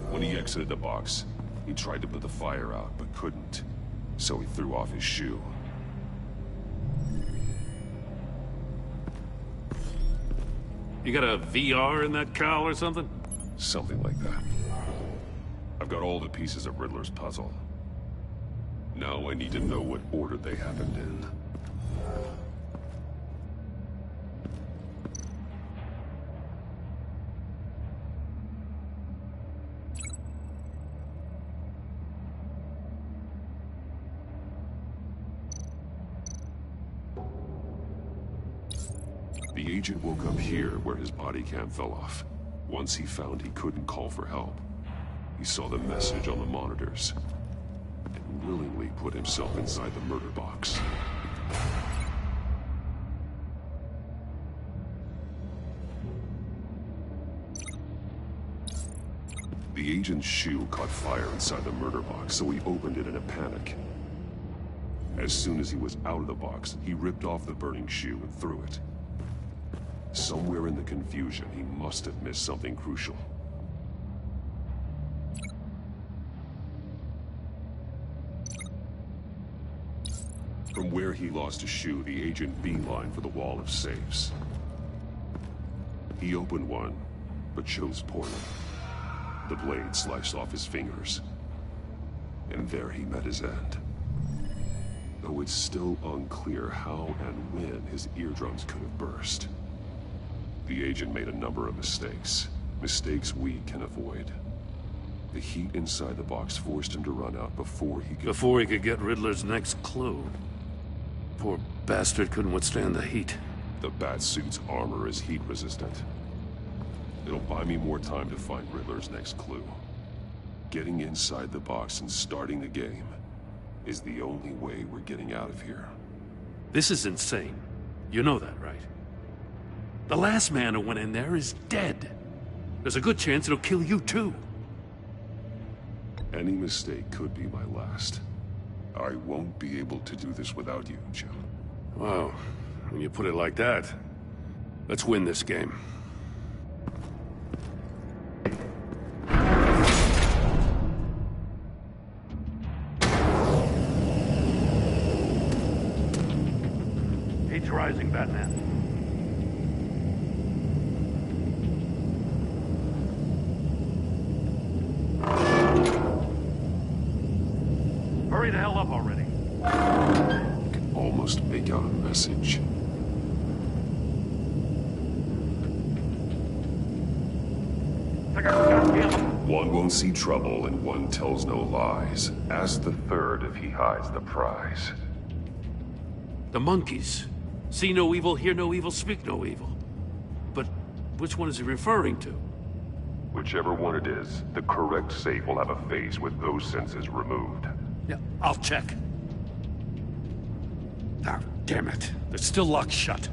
When he exited the box, he tried to put the fire out, but couldn't, so he threw off his shoe. You got a VR in that cowl or something? Something like that. I've got all the pieces of Riddler's puzzle. Now I need to know what order they happened in. The agent woke up here where his body cam fell off. Once he found he couldn't call for help, he saw the message on the monitors and willingly put himself inside the murder box. The agent's shoe caught fire inside the murder box, so he opened it in a panic. As soon as he was out of the box, he ripped off the burning shoe and threw it. Somewhere in the confusion, he must have missed something crucial. From where he lost a shoe, the agent beelined for the wall of safes. He opened one, but chose poorly. The blade sliced off his fingers, and there he met his end. Though it's still unclear how and when his eardrums could have burst. The agent made a number of mistakes. Mistakes we can avoid. The heat inside the box forced him to run out before he could... Before he could get Riddler's next clue. Poor bastard couldn't withstand the heat. The Batsuit's armor is heat resistant. It'll buy me more time to find Riddler's next clue. Getting inside the box and starting the game is the only way we're getting out of here. This is insane. You know that, right? The last man who went in there is dead. There's a good chance it'll kill you too. Any mistake could be my last. I won't be able to do this without you, Jim. Wow. When you put it like that, let's win this game. Heat's rising, Batman. Hurry the hell up already. I can almost make out a message. One won't see trouble and one tells no lies. Ask the third if he hides the prize. The monkeys. See no evil, hear no evil, speak no evil. But which one is he referring to? Whichever one it is, the correct safe will have a face with those senses removed. Yeah, I'll check. Oh, damn it. They're still locked shut.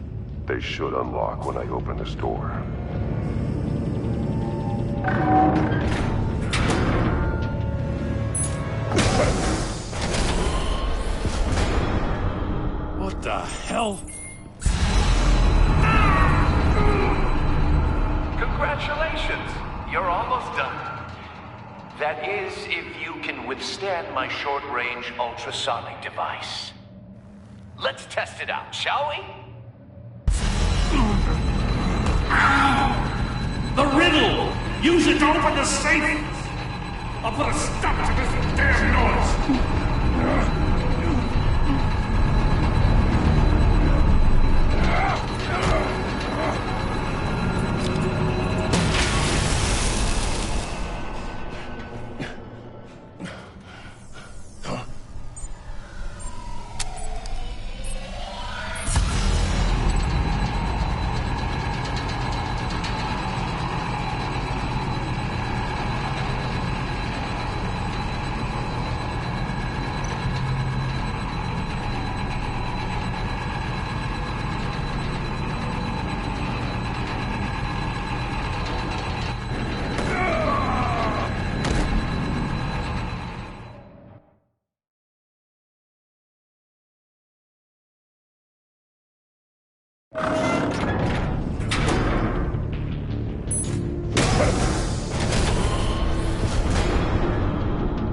They should unlock when I open this door. What the hell? Congratulations! You're almost done. That is, if you can withstand my short-range ultrasonic device. Let's test it out, shall we? The riddle! Use it to open the safe! I'll put a stop to this damn noise!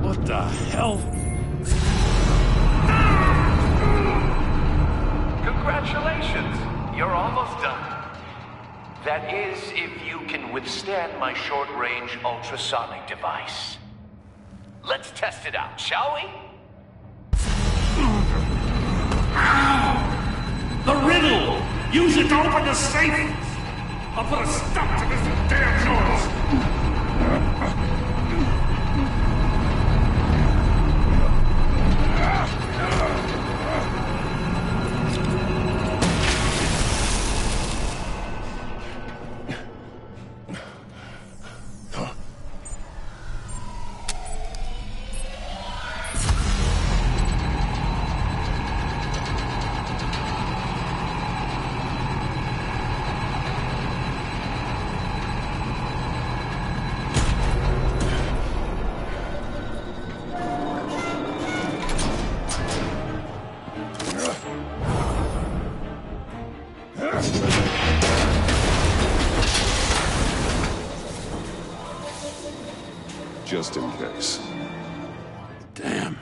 What the hell? Congratulations! You're almost done. That is, if you can withstand my short-range ultrasonic device. Let's test it out, shall we? The riddle! Use it to open the safe! I'll put a stop to this damn noise! Just in case. Damn.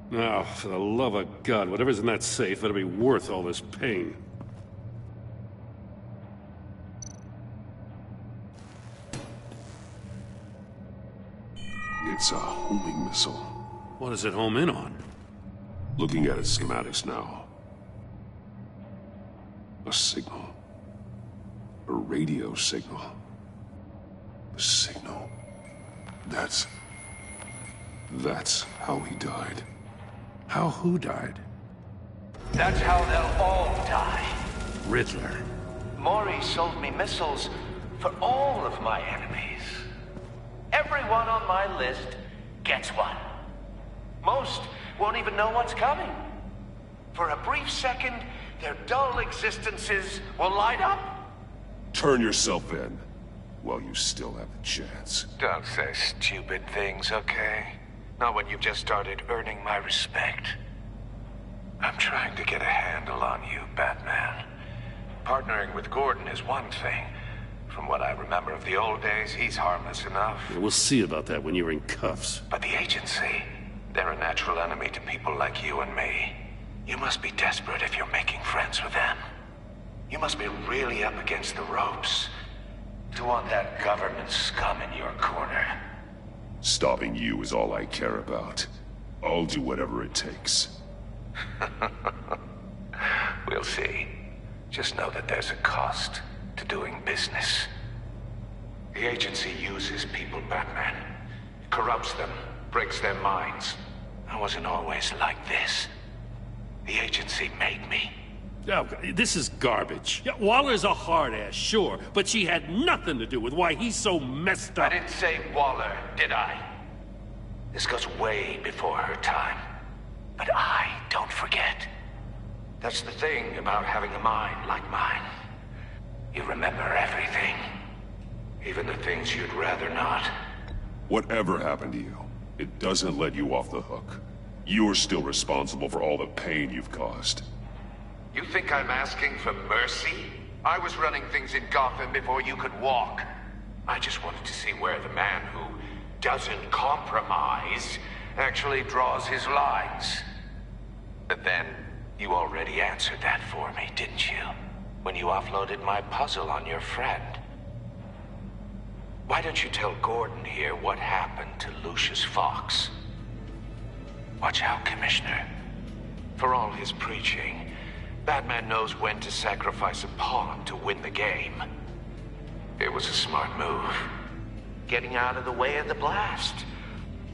Now, for the love of God, whatever's in that safe better be worth all this pain. It's a homing missile. What does it home in on? Looking at its schematics now. A signal. A radio signal. A signal. That's That's how he died. How who died? That's how they'll all die. Riddler. Maury sold me missiles for all of my enemies. Everyone on my list gets one. Most won't even know what's coming. For a brief second, their dull existences will light up. Turn yourself in while you still have the chance. Don't say stupid things, okay? Not when you've just started earning my respect. I'm trying to get a handle on you, Batman. Partnering with Gordon is one thing. From what I remember of the old days, he's harmless enough. Yeah, we'll see about that when you're in cuffs. But the agency, they're a natural enemy to people like you and me. You must be desperate if you're making friends with them. You must be really up against the ropes to want that government scum in your corner. Stopping you is all I care about. I'll do whatever it takes. We'll see. Just know that there's a cost to doing business. The agency uses people, Batman. Corrupts them, breaks their minds. I wasn't always like this. The agency made me. Oh, this is garbage. Yeah, Waller's a hard-ass, sure, but she had nothing to do with why he's so messed up. I didn't say Waller, did I? This goes way before her time. But I don't forget. That's the thing about having a mind like mine. You remember everything. Even the things you'd rather not. Whatever happened to you, it doesn't let you off the hook. You're still responsible for all the pain you've caused. You think I'm asking for mercy? I was running things in Gotham before you could walk. I just wanted to see where the man who doesn't compromise actually draws his lines. But then, you already answered that for me, didn't you? When you offloaded my puzzle on your friend. Why don't you tell Gordon here what happened to Lucius Fox? Watch out, Commissioner. For all his preaching, Batman knows when to sacrifice a pawn to win the game. It was a smart move. Getting out of the way of the blast.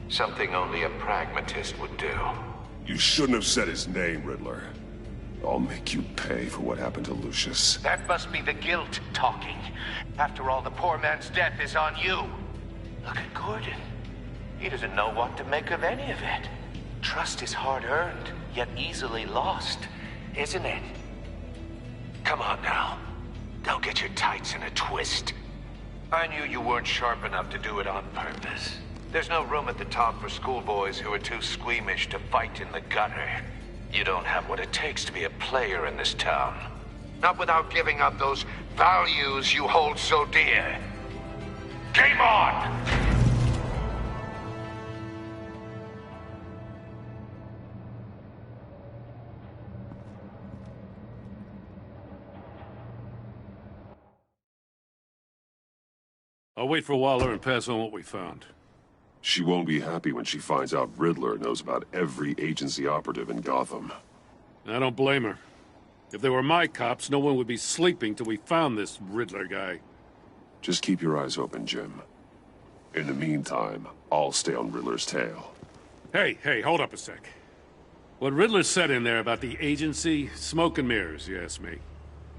Something only a pragmatist would do. You shouldn't have said his name, Riddler. I'll make you pay for what happened to Lucius. That must be the guilt talking. After all, the poor man's death is on you. Look at Gordon. He doesn't know what to make of any of it. Trust is hard-earned, yet easily lost, isn't it? Come on now. Don't get your tights in a twist. I knew you weren't sharp enough to do it on purpose. There's no room at the top for schoolboys who are too squeamish to fight in the gutter. You don't have what it takes to be a player in this town. Not without giving up those values you hold so dear. Game on! I'll wait for Waller and pass on what we found. She won't be happy when she finds out Riddler knows about every agency operative in Gotham. I don't blame her. If they were my cops, no one would be sleeping till we found this Riddler guy. Just keep your eyes open, Jim. In the meantime, I'll stay on Riddler's tail. Hey, hold up a sec. What Riddler said in there about the agency, smoke and mirrors, you ask me.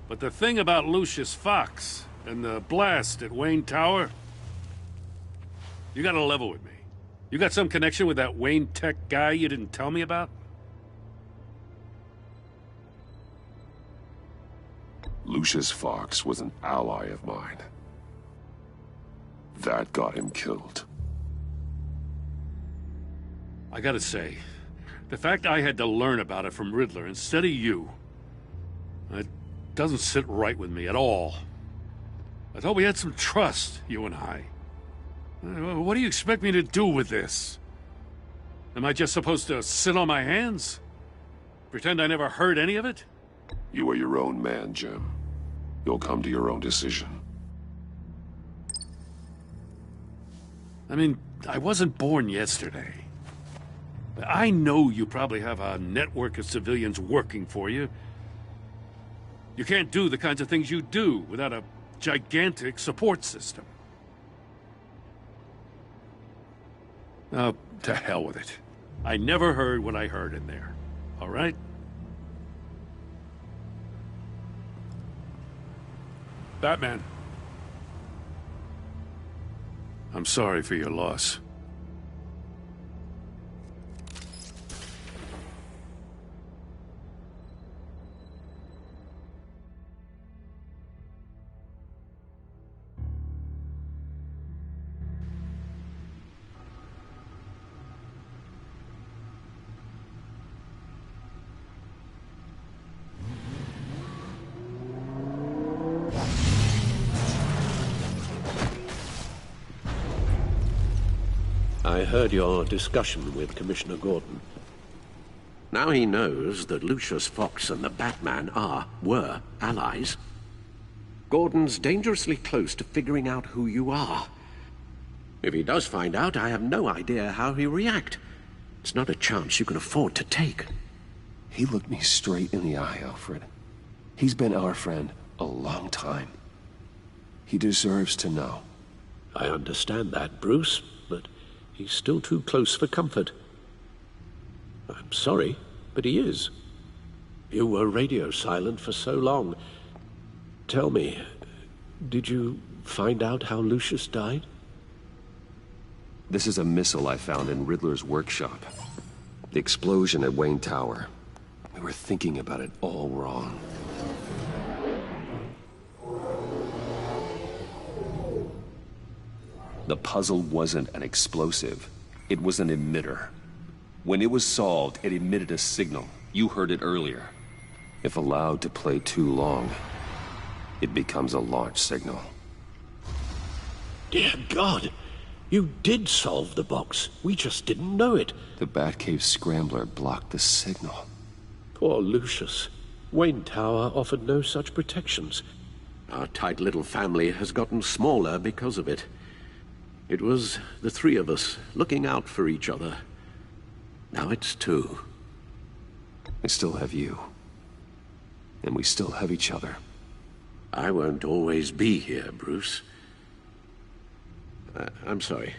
But the thing about Lucius Fox and the blast at Wayne Tower, you gotta level with me. You got some connection with that Wayne Tech guy you didn't tell me about? Lucius Fox was an ally of mine. That got him killed. I gotta say, the fact I had to learn about it from Riddler instead of you, it doesn't sit right with me at all. I thought we had some trust, you and I. What do you expect me to do with this? Am I just supposed to sit on my hands? Pretend I never heard any of it? You are your own man, Jim. You'll come to your own decision. I mean, I wasn't born yesterday. I know you probably have a network of civilians working for you. You can't do the kinds of things you do without a gigantic support system. Oh, to hell with it. I never heard what I heard in there. All right? Batman. I'm sorry for your loss. I heard your discussion with Commissioner Gordon. Now he knows that Lucius Fox and the Batman were allies. Gordon's dangerously close to figuring out who you are. If he does find out, I have no idea how he'll react. It's not a chance you can afford to take. He looked me straight in the eye, Alfred. He's been our friend a long time. He deserves to know. I understand that, Bruce, but he's still too close for comfort. I'm sorry, but he is. You were radio silent for so long. Tell me, did you find out how Lucius died? This is a missile I found in Riddler's workshop. The explosion at Wayne Tower. We were thinking about it all wrong. The puzzle wasn't an explosive. It was an emitter. When it was solved, it emitted a signal. You heard it earlier. If allowed to play too long, it becomes a launch signal. Dear God! You did solve the box. We just didn't know it. The Batcave scrambler blocked the signal. Poor Lucius. Wayne Tower offered no such protections. Our tight little family has gotten smaller because of it. It was the three of us looking out for each other. Now it's two. I still have you. And we still have each other. I won't always be here, Bruce. I'm sorry.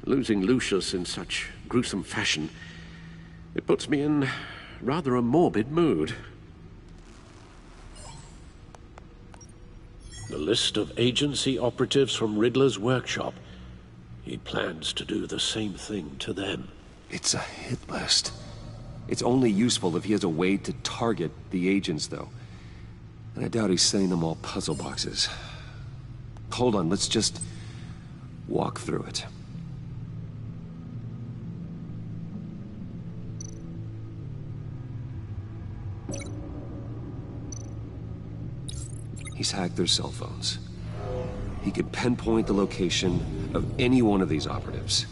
Losing Lucius in such gruesome fashion, it puts me in rather a morbid mood. The list of agency operatives from Riddler's workshop. He plans to do the same thing to them. It's a hit list. It's only useful if he has a way to target the agents, though. And I doubt he's sending them all puzzle boxes. Hold on, let's just walk through it. He's hacked their cell phones. He could pinpoint the location of any one of these operatives.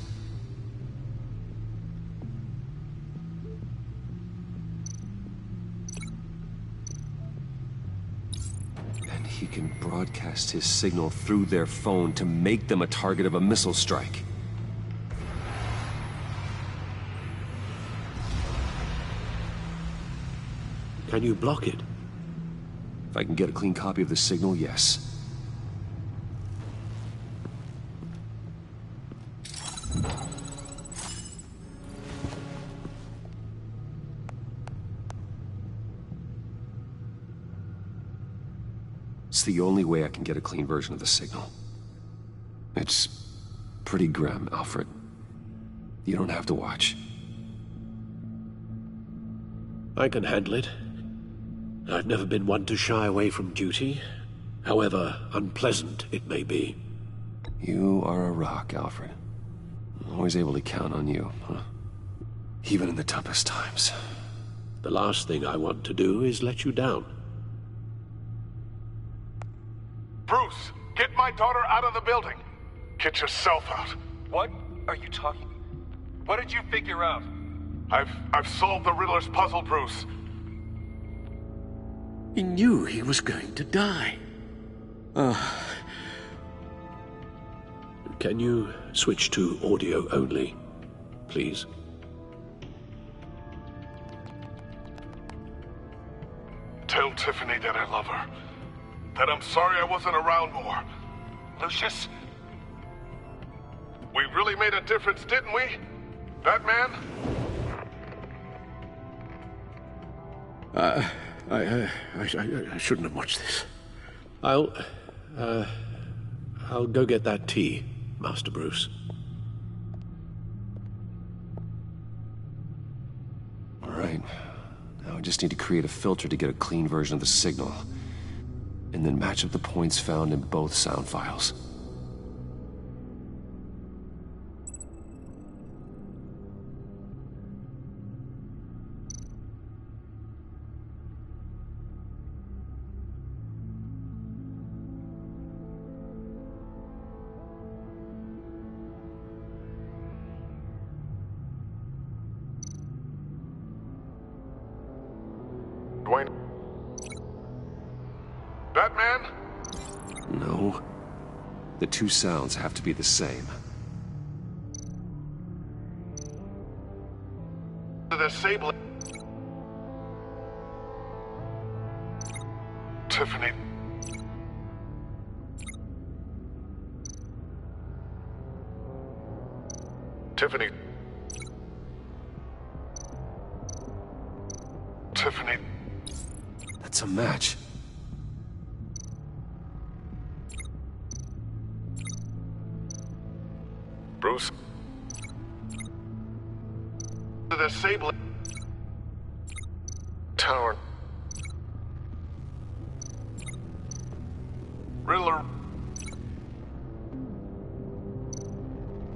And he can broadcast his signal through their phone to make them a target of a missile strike. Can you block it? If I can get a clean copy of the signal, yes. It's the only way I can get a clean version of the signal. It's pretty grim, Alfred. You don't have to watch. I can handle it. I've never been one to shy away from duty, however unpleasant it may be. You are a rock, Alfred. I'm always able to count on you, huh? Even in the toughest times. The last thing I want to do is let you down. Bruce, get my daughter out of the building. Get yourself out. What are you talking? What did you figure out? I've solved the Riddler's puzzle, Bruce. He knew he was going to die. Can you switch to audio only, please? Tell Tiffany that I love her. That I'm sorry I wasn't around more. Lucius? We really made a difference, didn't we? Batman? I shouldn't have watched this. I'll go get that tea, Master Bruce. All right. Now I just need to create a filter to get a clean version of the signal, and then match up the points found in both sound files. Dwayne? Batman? No. The two sounds have to be the same. The Sable. Tiffany. Tiffany. Tiffany. That's a match. Bruce. The Sable. Tower. Riddler.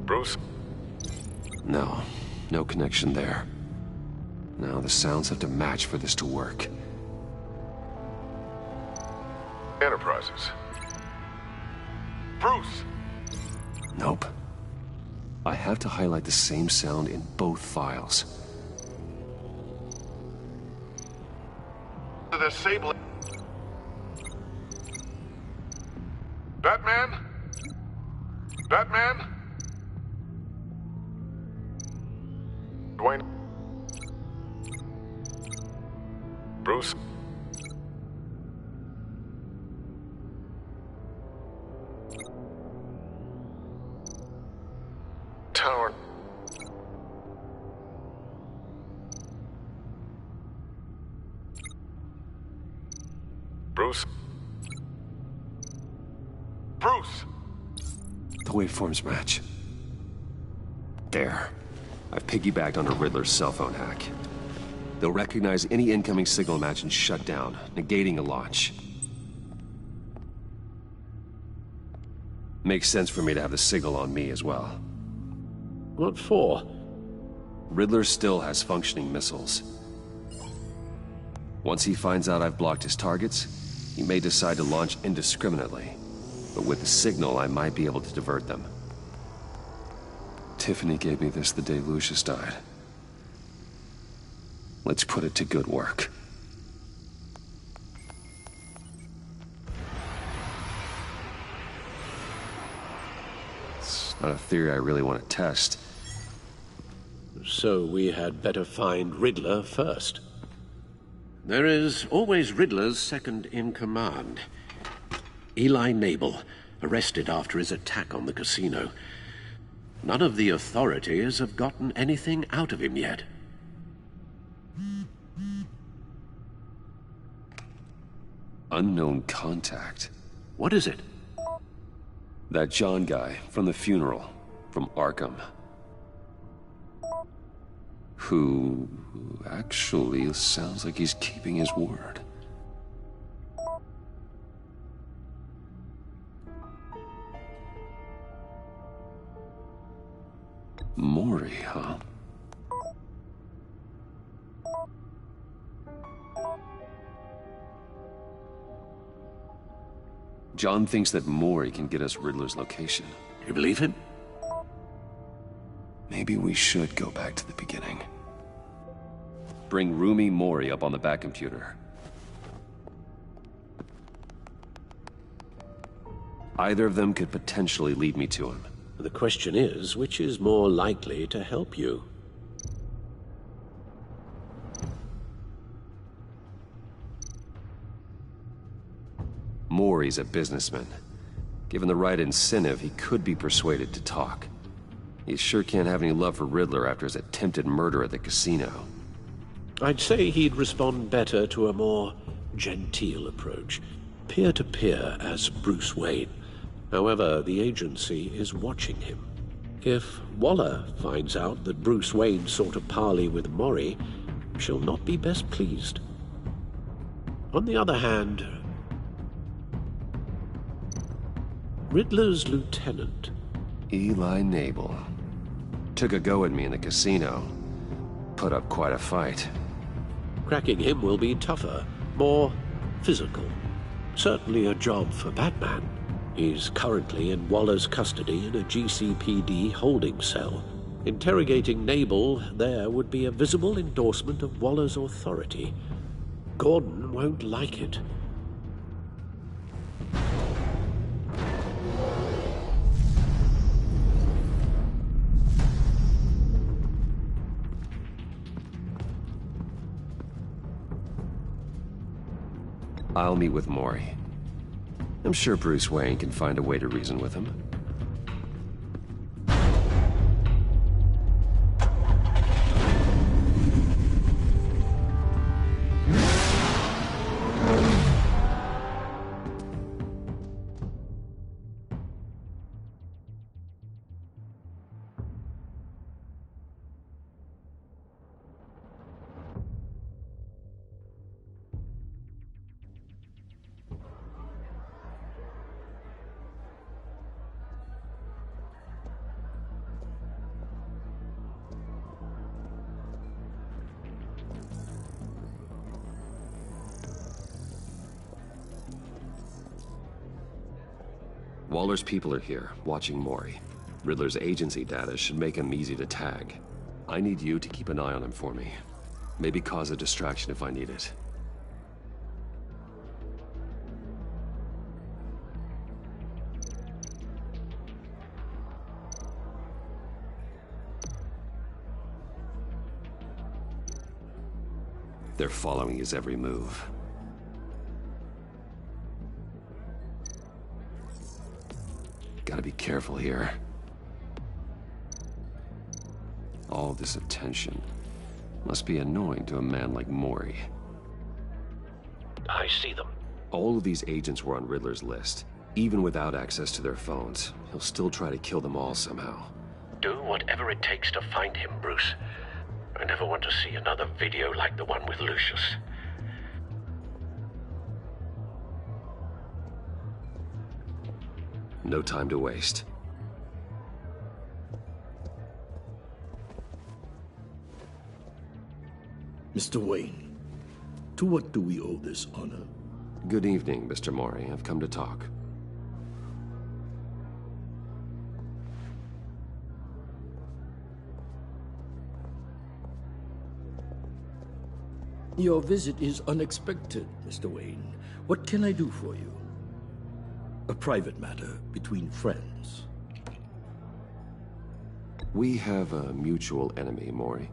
Bruce. No. No connection there. Now the sounds have to match for this to work. Enterprises. Bruce! Nope. I have to highlight the same sound in both files. The Sable. Batman? Batman? Dwayne? Bruce? Tower. Bruce? Bruce! The waveforms match. There. I've piggybacked on a Riddler's cell phone hack. They'll recognize any incoming signal match and shut down, negating a launch. Makes sense for me to have the signal on me as well. What for? Riddler still has functioning missiles. Once he finds out I've blocked his targets, he may decide to launch indiscriminately. But with the signal, I might be able to divert them. Tiffany gave me this the day Lucius died. Let's put it to good work. It's not a theory I really want to test. So we had better find Riddler first. There is always Riddler's second in command. Eli Nabel, arrested after his attack on the casino. None of the authorities have gotten anything out of him yet. Unknown contact. What is it? That John guy from the funeral, from Arkham. Who actually sounds like he's keeping his word. Mori, huh? John thinks that Mori can get us Riddler's location. You believe him? Maybe we should go back to the beginning. Bring Rumi Mori up on the back computer. Either of them could potentially lead me to him. The question is, which is more likely to help you? Mori's a businessman. Given the right incentive, he could be persuaded to talk. He sure can't have any love for Riddler after his attempted murder at the casino. I'd say he'd respond better to a more genteel approach, peer-to-peer as Bruce Wayne. However, the agency is watching him. If Waller finds out that Bruce Wayne sought a parley with Mori, she'll not be best pleased. On the other hand, Riddler's lieutenant, Eli Nabel, took a go at me in the casino. Put up quite a fight. Cracking him will be tougher, more physical. Certainly a job for Batman. He's currently in Waller's custody in a GCPD holding cell. Interrogating Nabel there would be a visible endorsement of Waller's authority. Gordon won't like it. I'll meet with Mori. I'm sure Bruce Wayne can find a way to reason with him. Waller's people are here, watching Mori. Riddler's agency data should make him easy to tag. I need you to keep an eye on him for me. Maybe cause a distraction if I need it. They're following his every move. Gotta be careful here. All this attention must be annoying to a man like Mori. I see them. All of these agents were on Riddler's list. Even without access to their phones, he'll still try to kill them all somehow. Do whatever it takes to find him, Bruce. I never want to see another video like the one with Lucius. No time to waste. Mr. Wayne, to what do we owe this honor? Good evening, Mr. Mori. I've come to talk. Your visit is unexpected, Mr. Wayne. What can I do for you? A private matter between friends. We have a mutual enemy, Mori.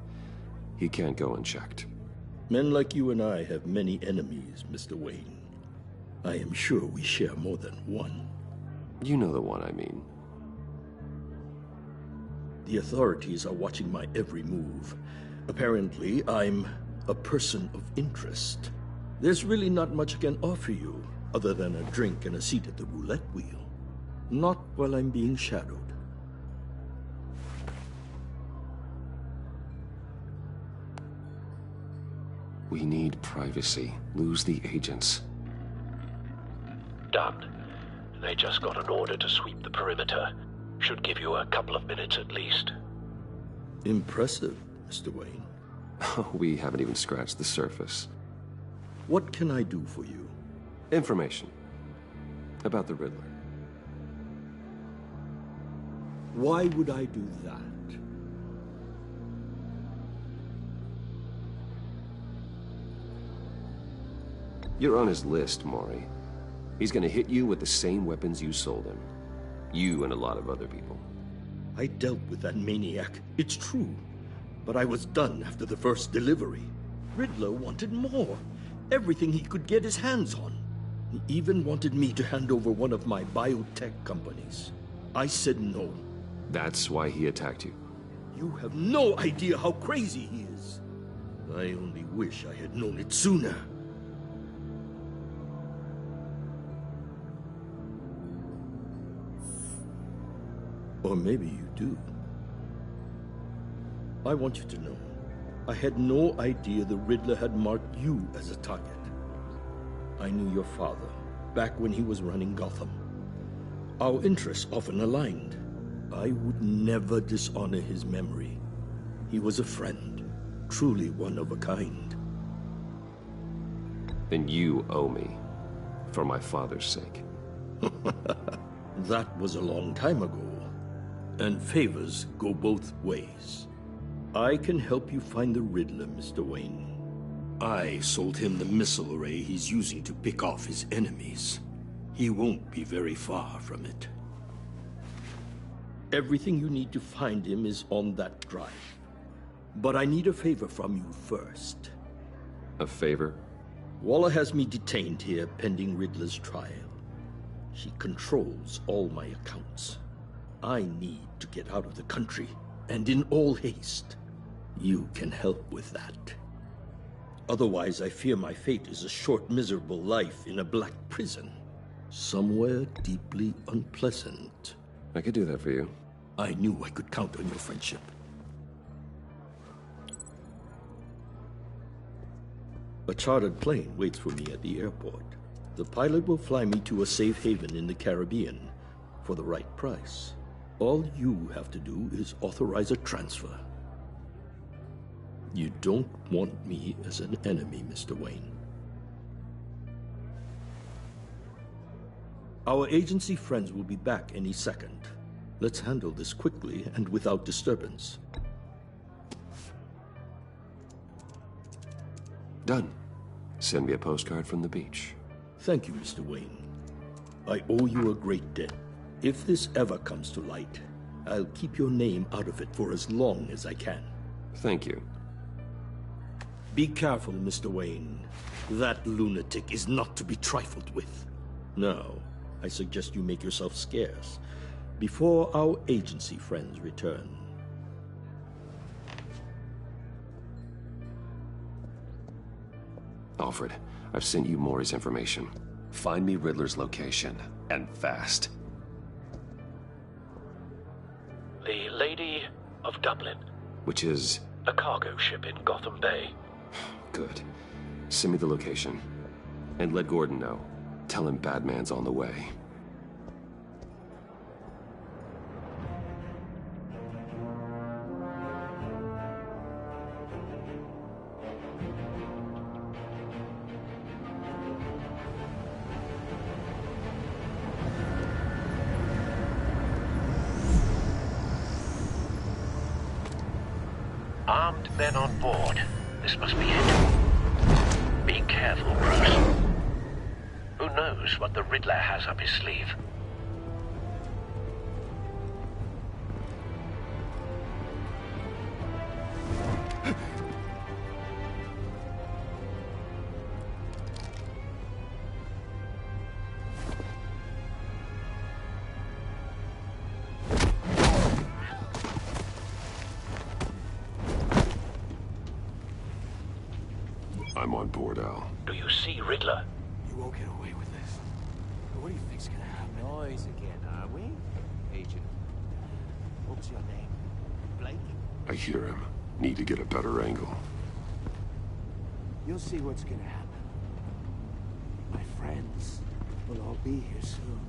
He can't go unchecked. Men like you and I have many enemies, Mr. Wayne. I am sure we share more than one. You know the one I mean. The authorities are watching my every move. Apparently, I'm a person of interest. There's really not much I can offer you, other than a drink and a seat at the roulette wheel. Not while I'm being shadowed. We need privacy. Lose the agents. Done. They just got an order to sweep the perimeter. Should give you a couple of minutes at least. Impressive, Mr. Wayne. We haven't even scratched the surface. What can I do for you? Information. About the Riddler. Why would I do that? You're on his list, Mori. He's gonna hit you with the same weapons you sold him. You and a lot of other people. I dealt with that maniac, it's true. But I was done after the first delivery. Riddler wanted more. Everything he could get his hands on. He even wanted me to hand over one of my biotech companies. I said no. That's why he attacked you? You have no idea how crazy he is. I only wish I had known it sooner. Or maybe you do. I want you to know, I had no idea the Riddler had marked you as a target. I knew your father back when he was running Gotham. Our interests often aligned. I would never dishonor his memory. He was a friend, truly one of a kind. Then you owe me, for my father's sake. That was a long time ago. And favors go both ways. I can help you find the Riddler, Mr. Wayne. I sold him the missile array he's using to pick off his enemies. He won't be very far from it. Everything you need to find him is on that drive. But I need a favor from you first. A favor? Waller has me detained here pending Riddler's trial. She controls all my accounts. I need to get out of the country, and in all haste. You can help with that. Otherwise, I fear my fate is a short, miserable life in a black prison. Somewhere deeply unpleasant. I could do that for you. I knew I could count on your friendship. A chartered plane waits for me at the airport. The pilot will fly me to a safe haven in the Caribbean for the right price. All you have to do is authorize a transfer. You don't want me as an enemy, Mr. Wayne. Our agency friends will be back any second. Let's handle this quickly and without disturbance. Done. Send me a postcard from the beach. Thank you, Mr. Wayne. I owe you a great debt. If this ever comes to light, I'll keep your name out of it for as long as I can. Thank you. Be careful, Mr. Wayne. That lunatic is not to be trifled with. Now, I suggest you make yourself scarce before our agency friends return. Alfred, I've sent you Maury's information. Find me Riddler's location, and fast. The Lady of Dublin. Which is? A cargo ship in Gotham Bay. Good. Send me the location. And let Gordon know. Tell him Batman's on the way. Armed men on board. This must be it. Be careful, Bruce. Who knows what the Riddler has up his sleeve? I'm on board, Al. Do you see Riddler? You won't get away with this. What do you think's gonna happen? Noise again, are we? Agent. What's your name? Blake? I hear him. Need to get a better angle. You'll see what's gonna happen. My friends will all be here soon.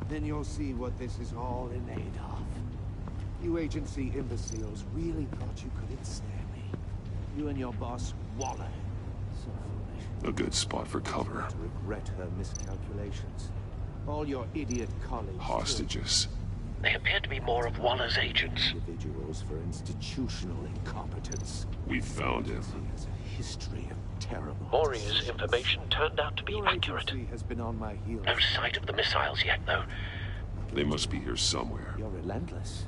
Then you'll see what this is all in aid of. You agency imbeciles really thought you could ensnare me. You and your boss, Waller. So foolish. A good spot for cover. To regret her miscalculations. All your idiot colleagues. Hostages. They appear to be more of Waller's agents. Individuals for institutional incompetence. We found him. He has a history of terrible. Maury's information turned out to be accurate. Has been on my heels. No sight of the missiles yet, though. They must be here somewhere. You're relentless.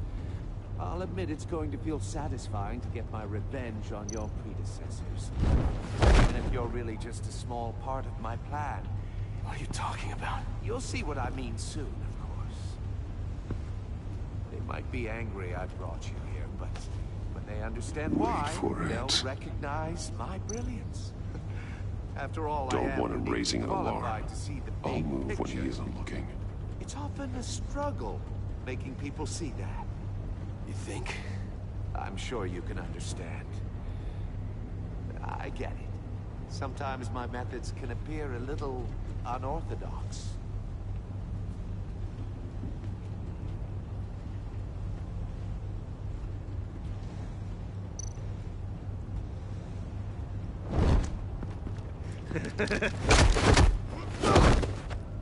I'll admit it's going to feel satisfying to get my revenge on your predecessors. Even if you're really just a small part of my plan. What are you talking about? You'll see what I mean soon, of course. They might be angry I brought you here, but when they understand why, they'll recognize my brilliance. After all, Don't want him raising an alarm. I'll move when he isn't looking. It's often a struggle making people see that. You think? I'm sure you can understand. I get it. Sometimes my methods can appear a little unorthodox.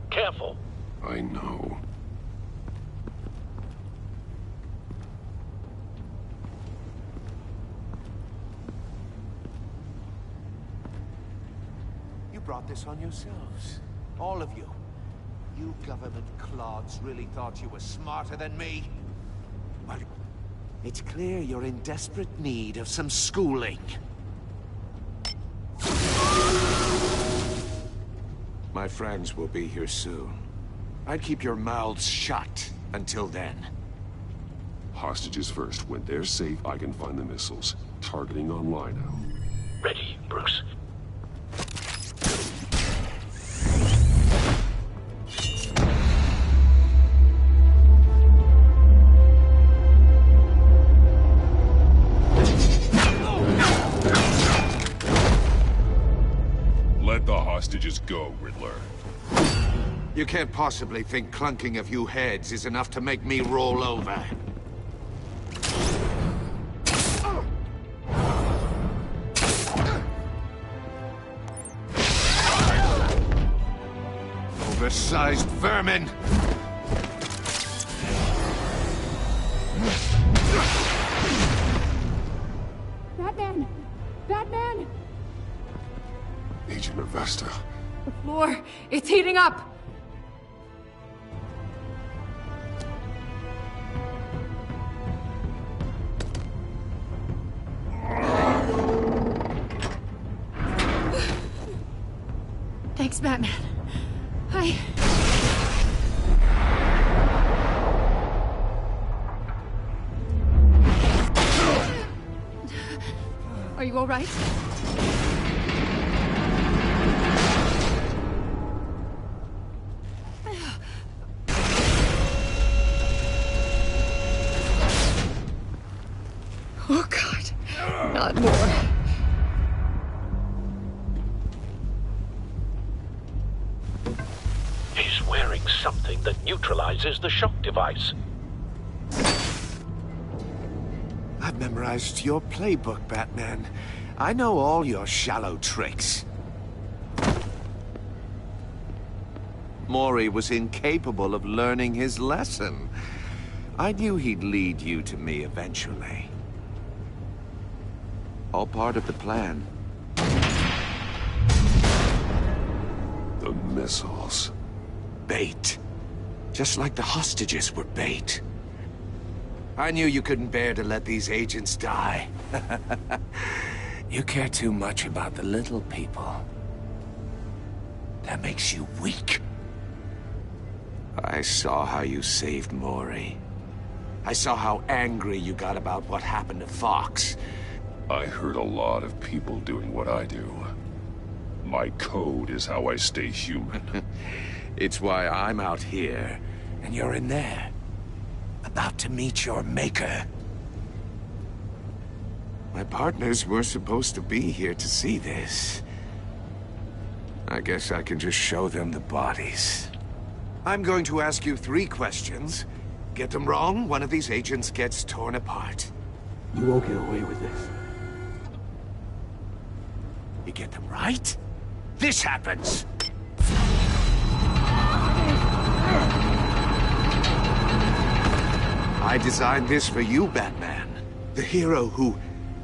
Careful. I know. You brought this on yourselves. All of you. You government clods really thought you were smarter than me? Well, it's clear you're in desperate need of some schooling. My friends will be here soon. I'd keep your mouths shut until then. Hostages first. When they're safe, I can find the missiles. Targeting online now. Ready, Bruce. Let the hostages go, Riddler. You can't possibly think clunking a few heads is enough to make me roll over. Oversized vermin! Batman! Batman! Agent Avesta. The floor, it's heating up! Thanks, Batman. Are you all right? Oh, God. Not more. He's wearing something that neutralizes the shock device. I've memorized your playbook, Batman. I know all your shallow tricks. Mori was incapable of learning his lesson. I knew he'd lead you to me eventually. All part of the plan. The missiles. Bait. Just like the hostages were bait. I knew you couldn't bear to let these agents die. You care too much about the little people. That makes you weak. I saw how you saved Mori. I saw how angry you got about what happened to Fox. I heard a lot of people doing what I do. My code is how I stay human. It's why I'm out here, and you're in there. About to meet your maker. My partners were supposed to be here to see this. I guess I can just show them the bodies. I'm going to ask you 3 questions. Get them wrong, one of these agents gets torn apart. You won't get away with this. You get them right, this happens! I designed this for you, Batman. The hero who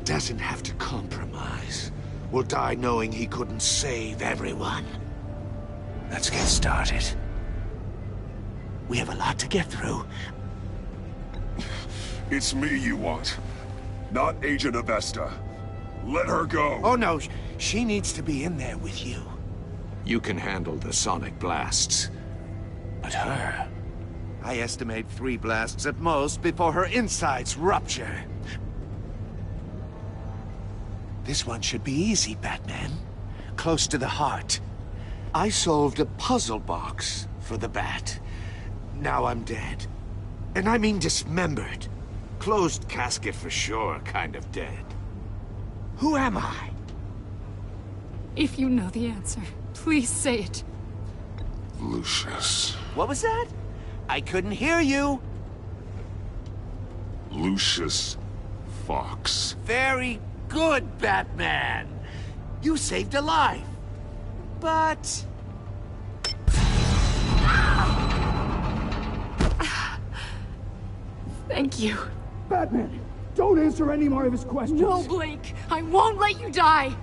doesn't have to compromise will die knowing he couldn't save everyone. Let's get started. We have a lot to get through. It's me you want, not Agent Avesta. Let her go. Oh no, she needs to be in there with you. You can handle the sonic blasts. But her, I estimate 3 blasts at most before her insides rupture. This one should be easy, Batman. Close to the heart. I solved a puzzle box for the Bat. Now I'm dead. And I mean dismembered. Closed casket for sure, kind of dead. Who am I? If you know the answer, please say it. Lucius. What was that? I couldn't hear you. Lucius Fox. Very good, Batman. You saved a life. But... Thank you. Batman, don't answer any more of his questions. No, Blake. I won't let you die.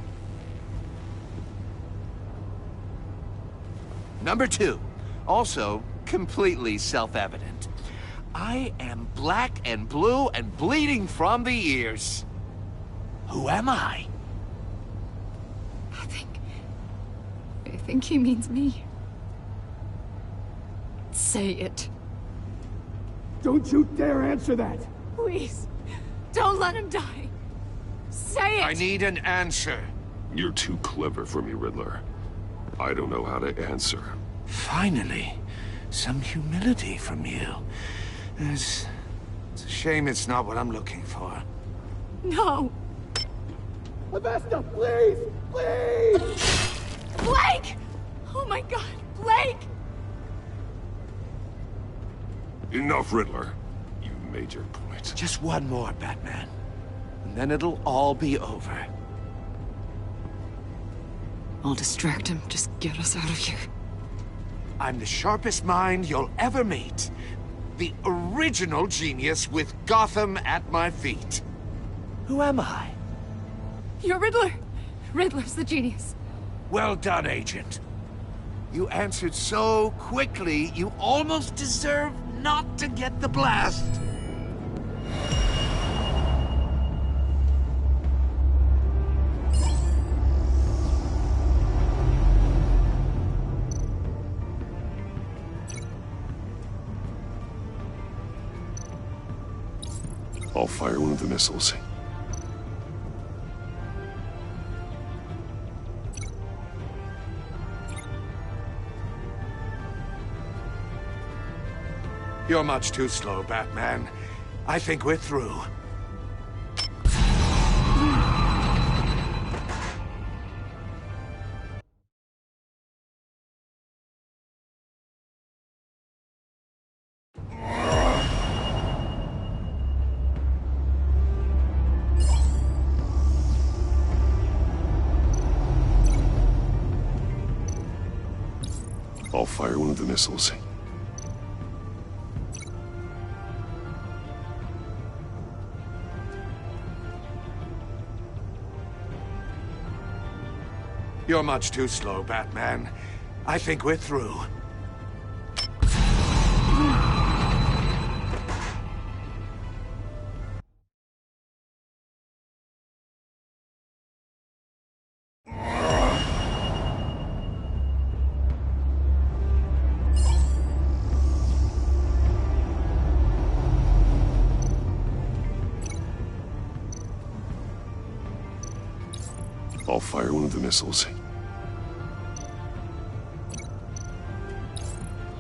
Number 2. Also, completely self-evident. I am black and blue and bleeding from the ears. Who am I? I think he means me. Say it. Don't you dare answer that! Please, don't let him die. Say it! I need an answer. You're too clever for me, Riddler. I don't know how to answer. Finally, some humility from you. It's a shame it's not what I'm looking for. No! Avesta, please! Please! Blake! Oh my god, Blake! Enough, Riddler. You made your point. Just one more, Batman. And then it'll all be over. I'll distract him. Just get us out of here. I'm the sharpest mind you'll ever meet. The original genius with Gotham at my feet. Who am I? You're Riddler. Riddler's the genius. Well done, Agent. You answered so quickly, you almost deserve not to get the blast. I'll fire one of the missiles. You're much too slow, Batman. I think we're through. I'll fire one of the missiles. You're much too slow, Batman. I think we're through. I'll fire one of the missiles.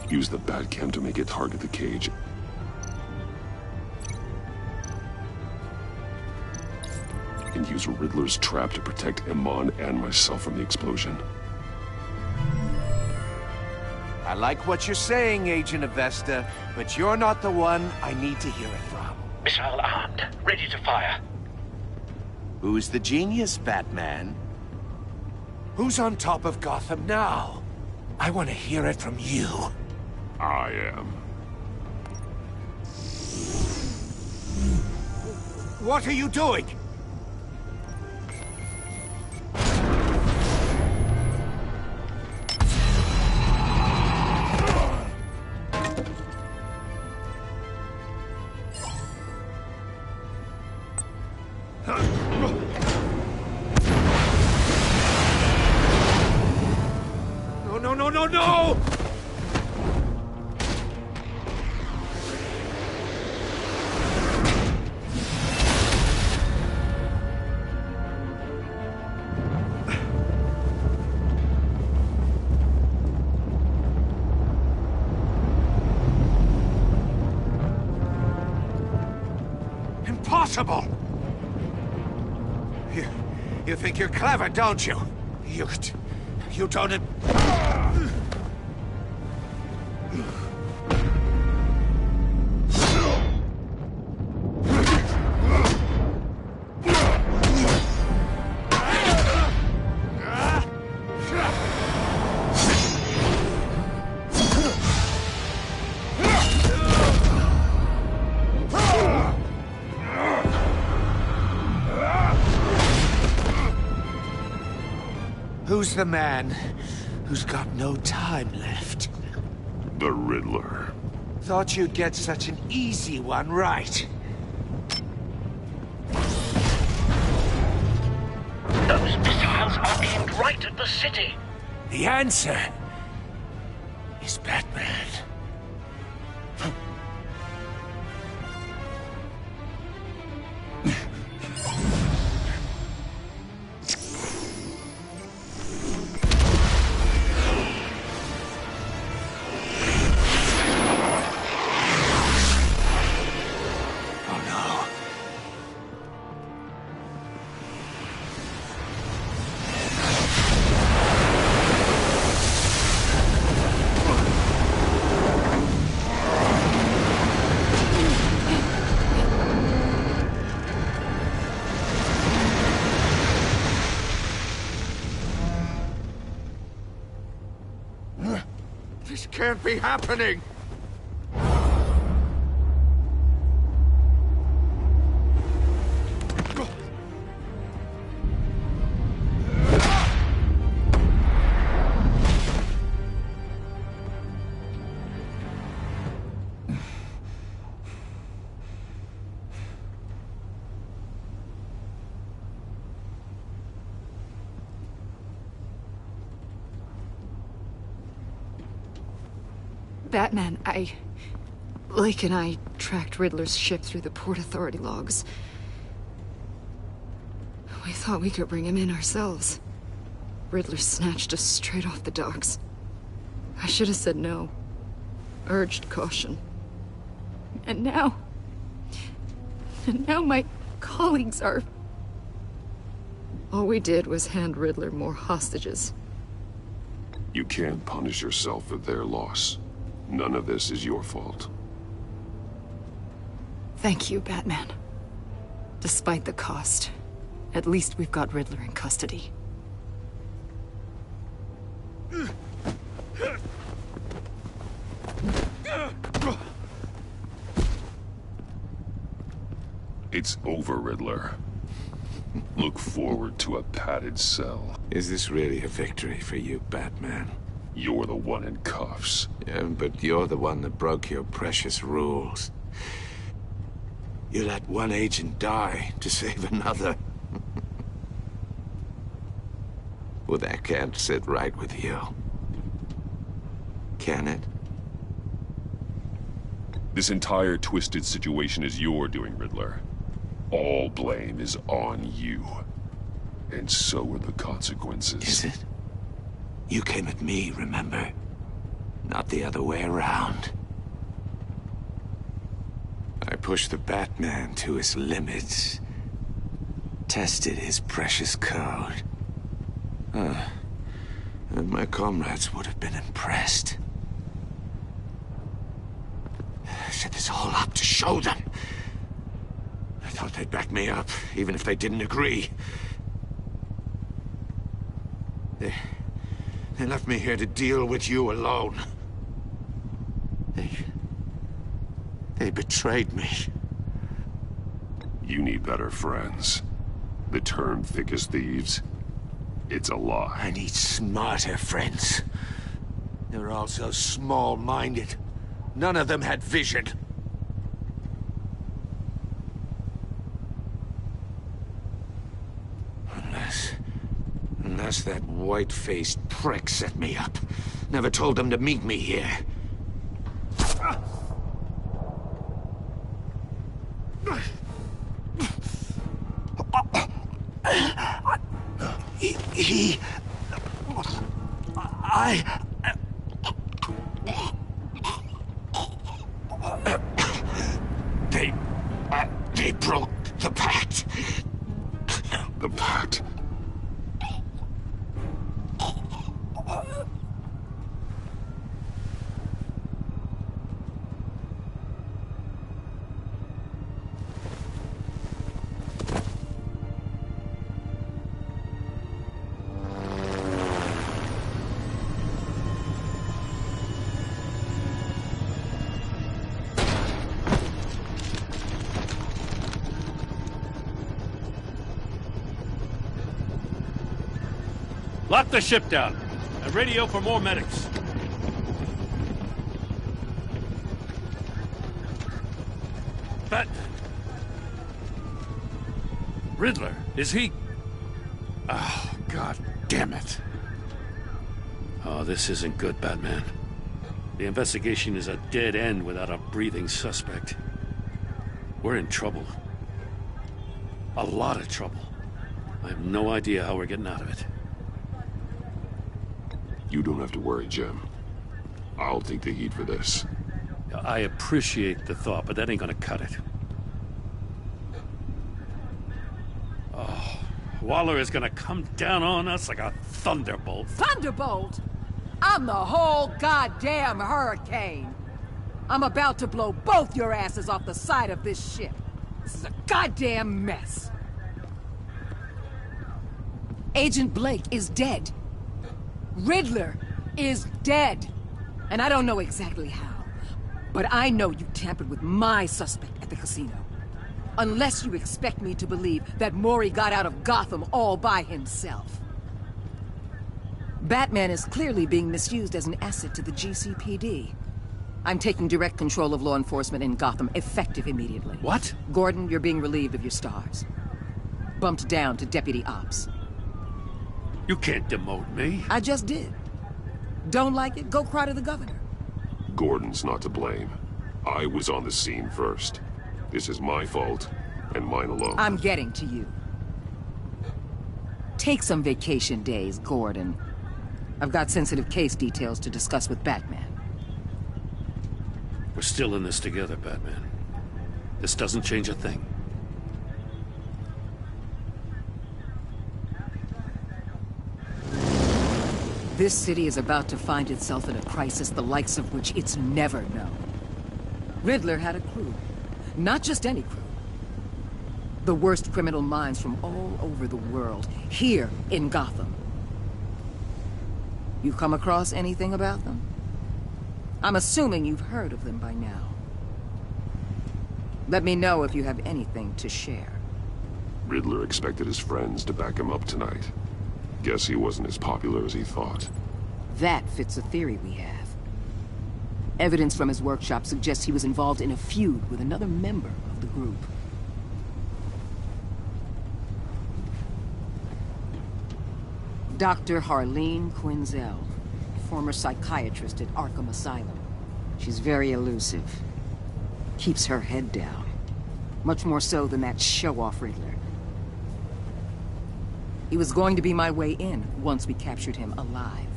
Use the Batcam to make it target the cage. And use Riddler's trap to protect Iman and myself from the explosion. I like what you're saying, Agent Avesta, but you're not the one I need to hear it from. Missile armed, ready to fire. Who's the genius, Batman? Who's on top of Gotham now? I want to hear it from you. I am. What are you doing? No! impossible! You think you're clever, don't you? You don't... Who's the man who's got no time left? The Riddler. Thought you'd get such an easy one right. Those missiles are aimed right at the city. The answer is Batman. This can't be happening! Batman, Blake and I tracked Riddler's ship through the Port Authority logs. We thought we could bring him in ourselves. Riddler snatched us straight off the docks. I should have said no. Urged caution. And now my colleagues are... All we did was hand Riddler more hostages. You can't punish yourself for their loss. None of this is your fault. Thank you, Batman. Despite the cost, at least we've got Riddler in custody. It's over, Riddler. Look forward to a padded cell. Is this really a victory for you, Batman? You're the one in cuffs. Yeah, but you're the one that broke your precious rules. You let one agent die to save another. Well, that can't sit right with you. Can it? This entire twisted situation is your doing, Riddler. All blame is on you. And so are the consequences. Is it? You came at me, remember? Not the other way around. I pushed the Batman to his limits. Tested his precious code. And my comrades would have been impressed. I set this all up to show them. I thought they'd back me up, even if they didn't agree. They left me here to deal with you alone. They betrayed me. You need better friends. The term thick as thieves, it's a lie. I need smarter friends. They're all so small-minded. None of them had vision. Unless that white-faced prick set me up. Never told them to meet me here. They broke the pact. The pact? Lock the ship down, and radio for more medics. Batman. Riddler, is he... Oh, God damn it. Oh, this isn't good, Batman. The investigation is a dead end without a breathing suspect. We're in trouble. A lot of trouble. I have no idea how we're getting out of it. You don't have to worry, Jim. I'll take the heat for this. I appreciate the thought, but that ain't gonna cut it. Oh, Waller is gonna come down on us like a thunderbolt. Thunderbolt? I'm the whole goddamn hurricane. I'm about to blow both your asses off the side of this ship. This is a goddamn mess. Agent Blake is dead. Riddler is dead. And I don't know exactly how, but I know you tampered with my suspect at the casino. Unless you expect me to believe that Maury got out of Gotham all by himself. Batman is clearly being misused as an asset to the GCPD. I'm taking direct control of law enforcement in Gotham, effective immediately. What? Gordon, you're being relieved of your stars. Bumped down to Deputy Ops. You can't demote me. I just did. Don't like it? Go cry to the governor. Gordon's not to blame. I was on the scene first. This is my fault, and mine alone. I'm getting to you. Take some vacation days, Gordon. I've got sensitive case details to discuss with Batman. We're still in this together, Batman. This doesn't change a thing. This city is about to find itself in a crisis the likes of which it's never known. Riddler had a crew. Not just any crew. The worst criminal minds from all over the world, here in Gotham. You come across anything about them? I'm assuming you've heard of them by now. Let me know if you have anything to share. Riddler expected his friends to back him up tonight. Guess he wasn't as popular as he thought. That fits a theory we have. Evidence from his workshop suggests he was involved in a feud with another member of the group. Dr. Harleen Quinzel, former psychiatrist at Arkham Asylum. She's very elusive. Keeps her head down. Much more so than that show-off Riddler. He was going to be my way in once we captured him alive.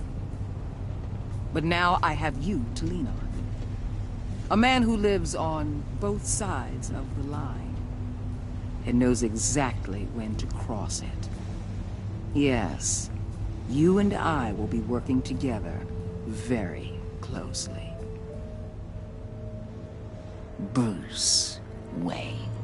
But now I have you to lean on. A man who lives on both sides of the line and knows exactly when to cross it. Yes, you and I will be working together very closely. Bruce Wayne.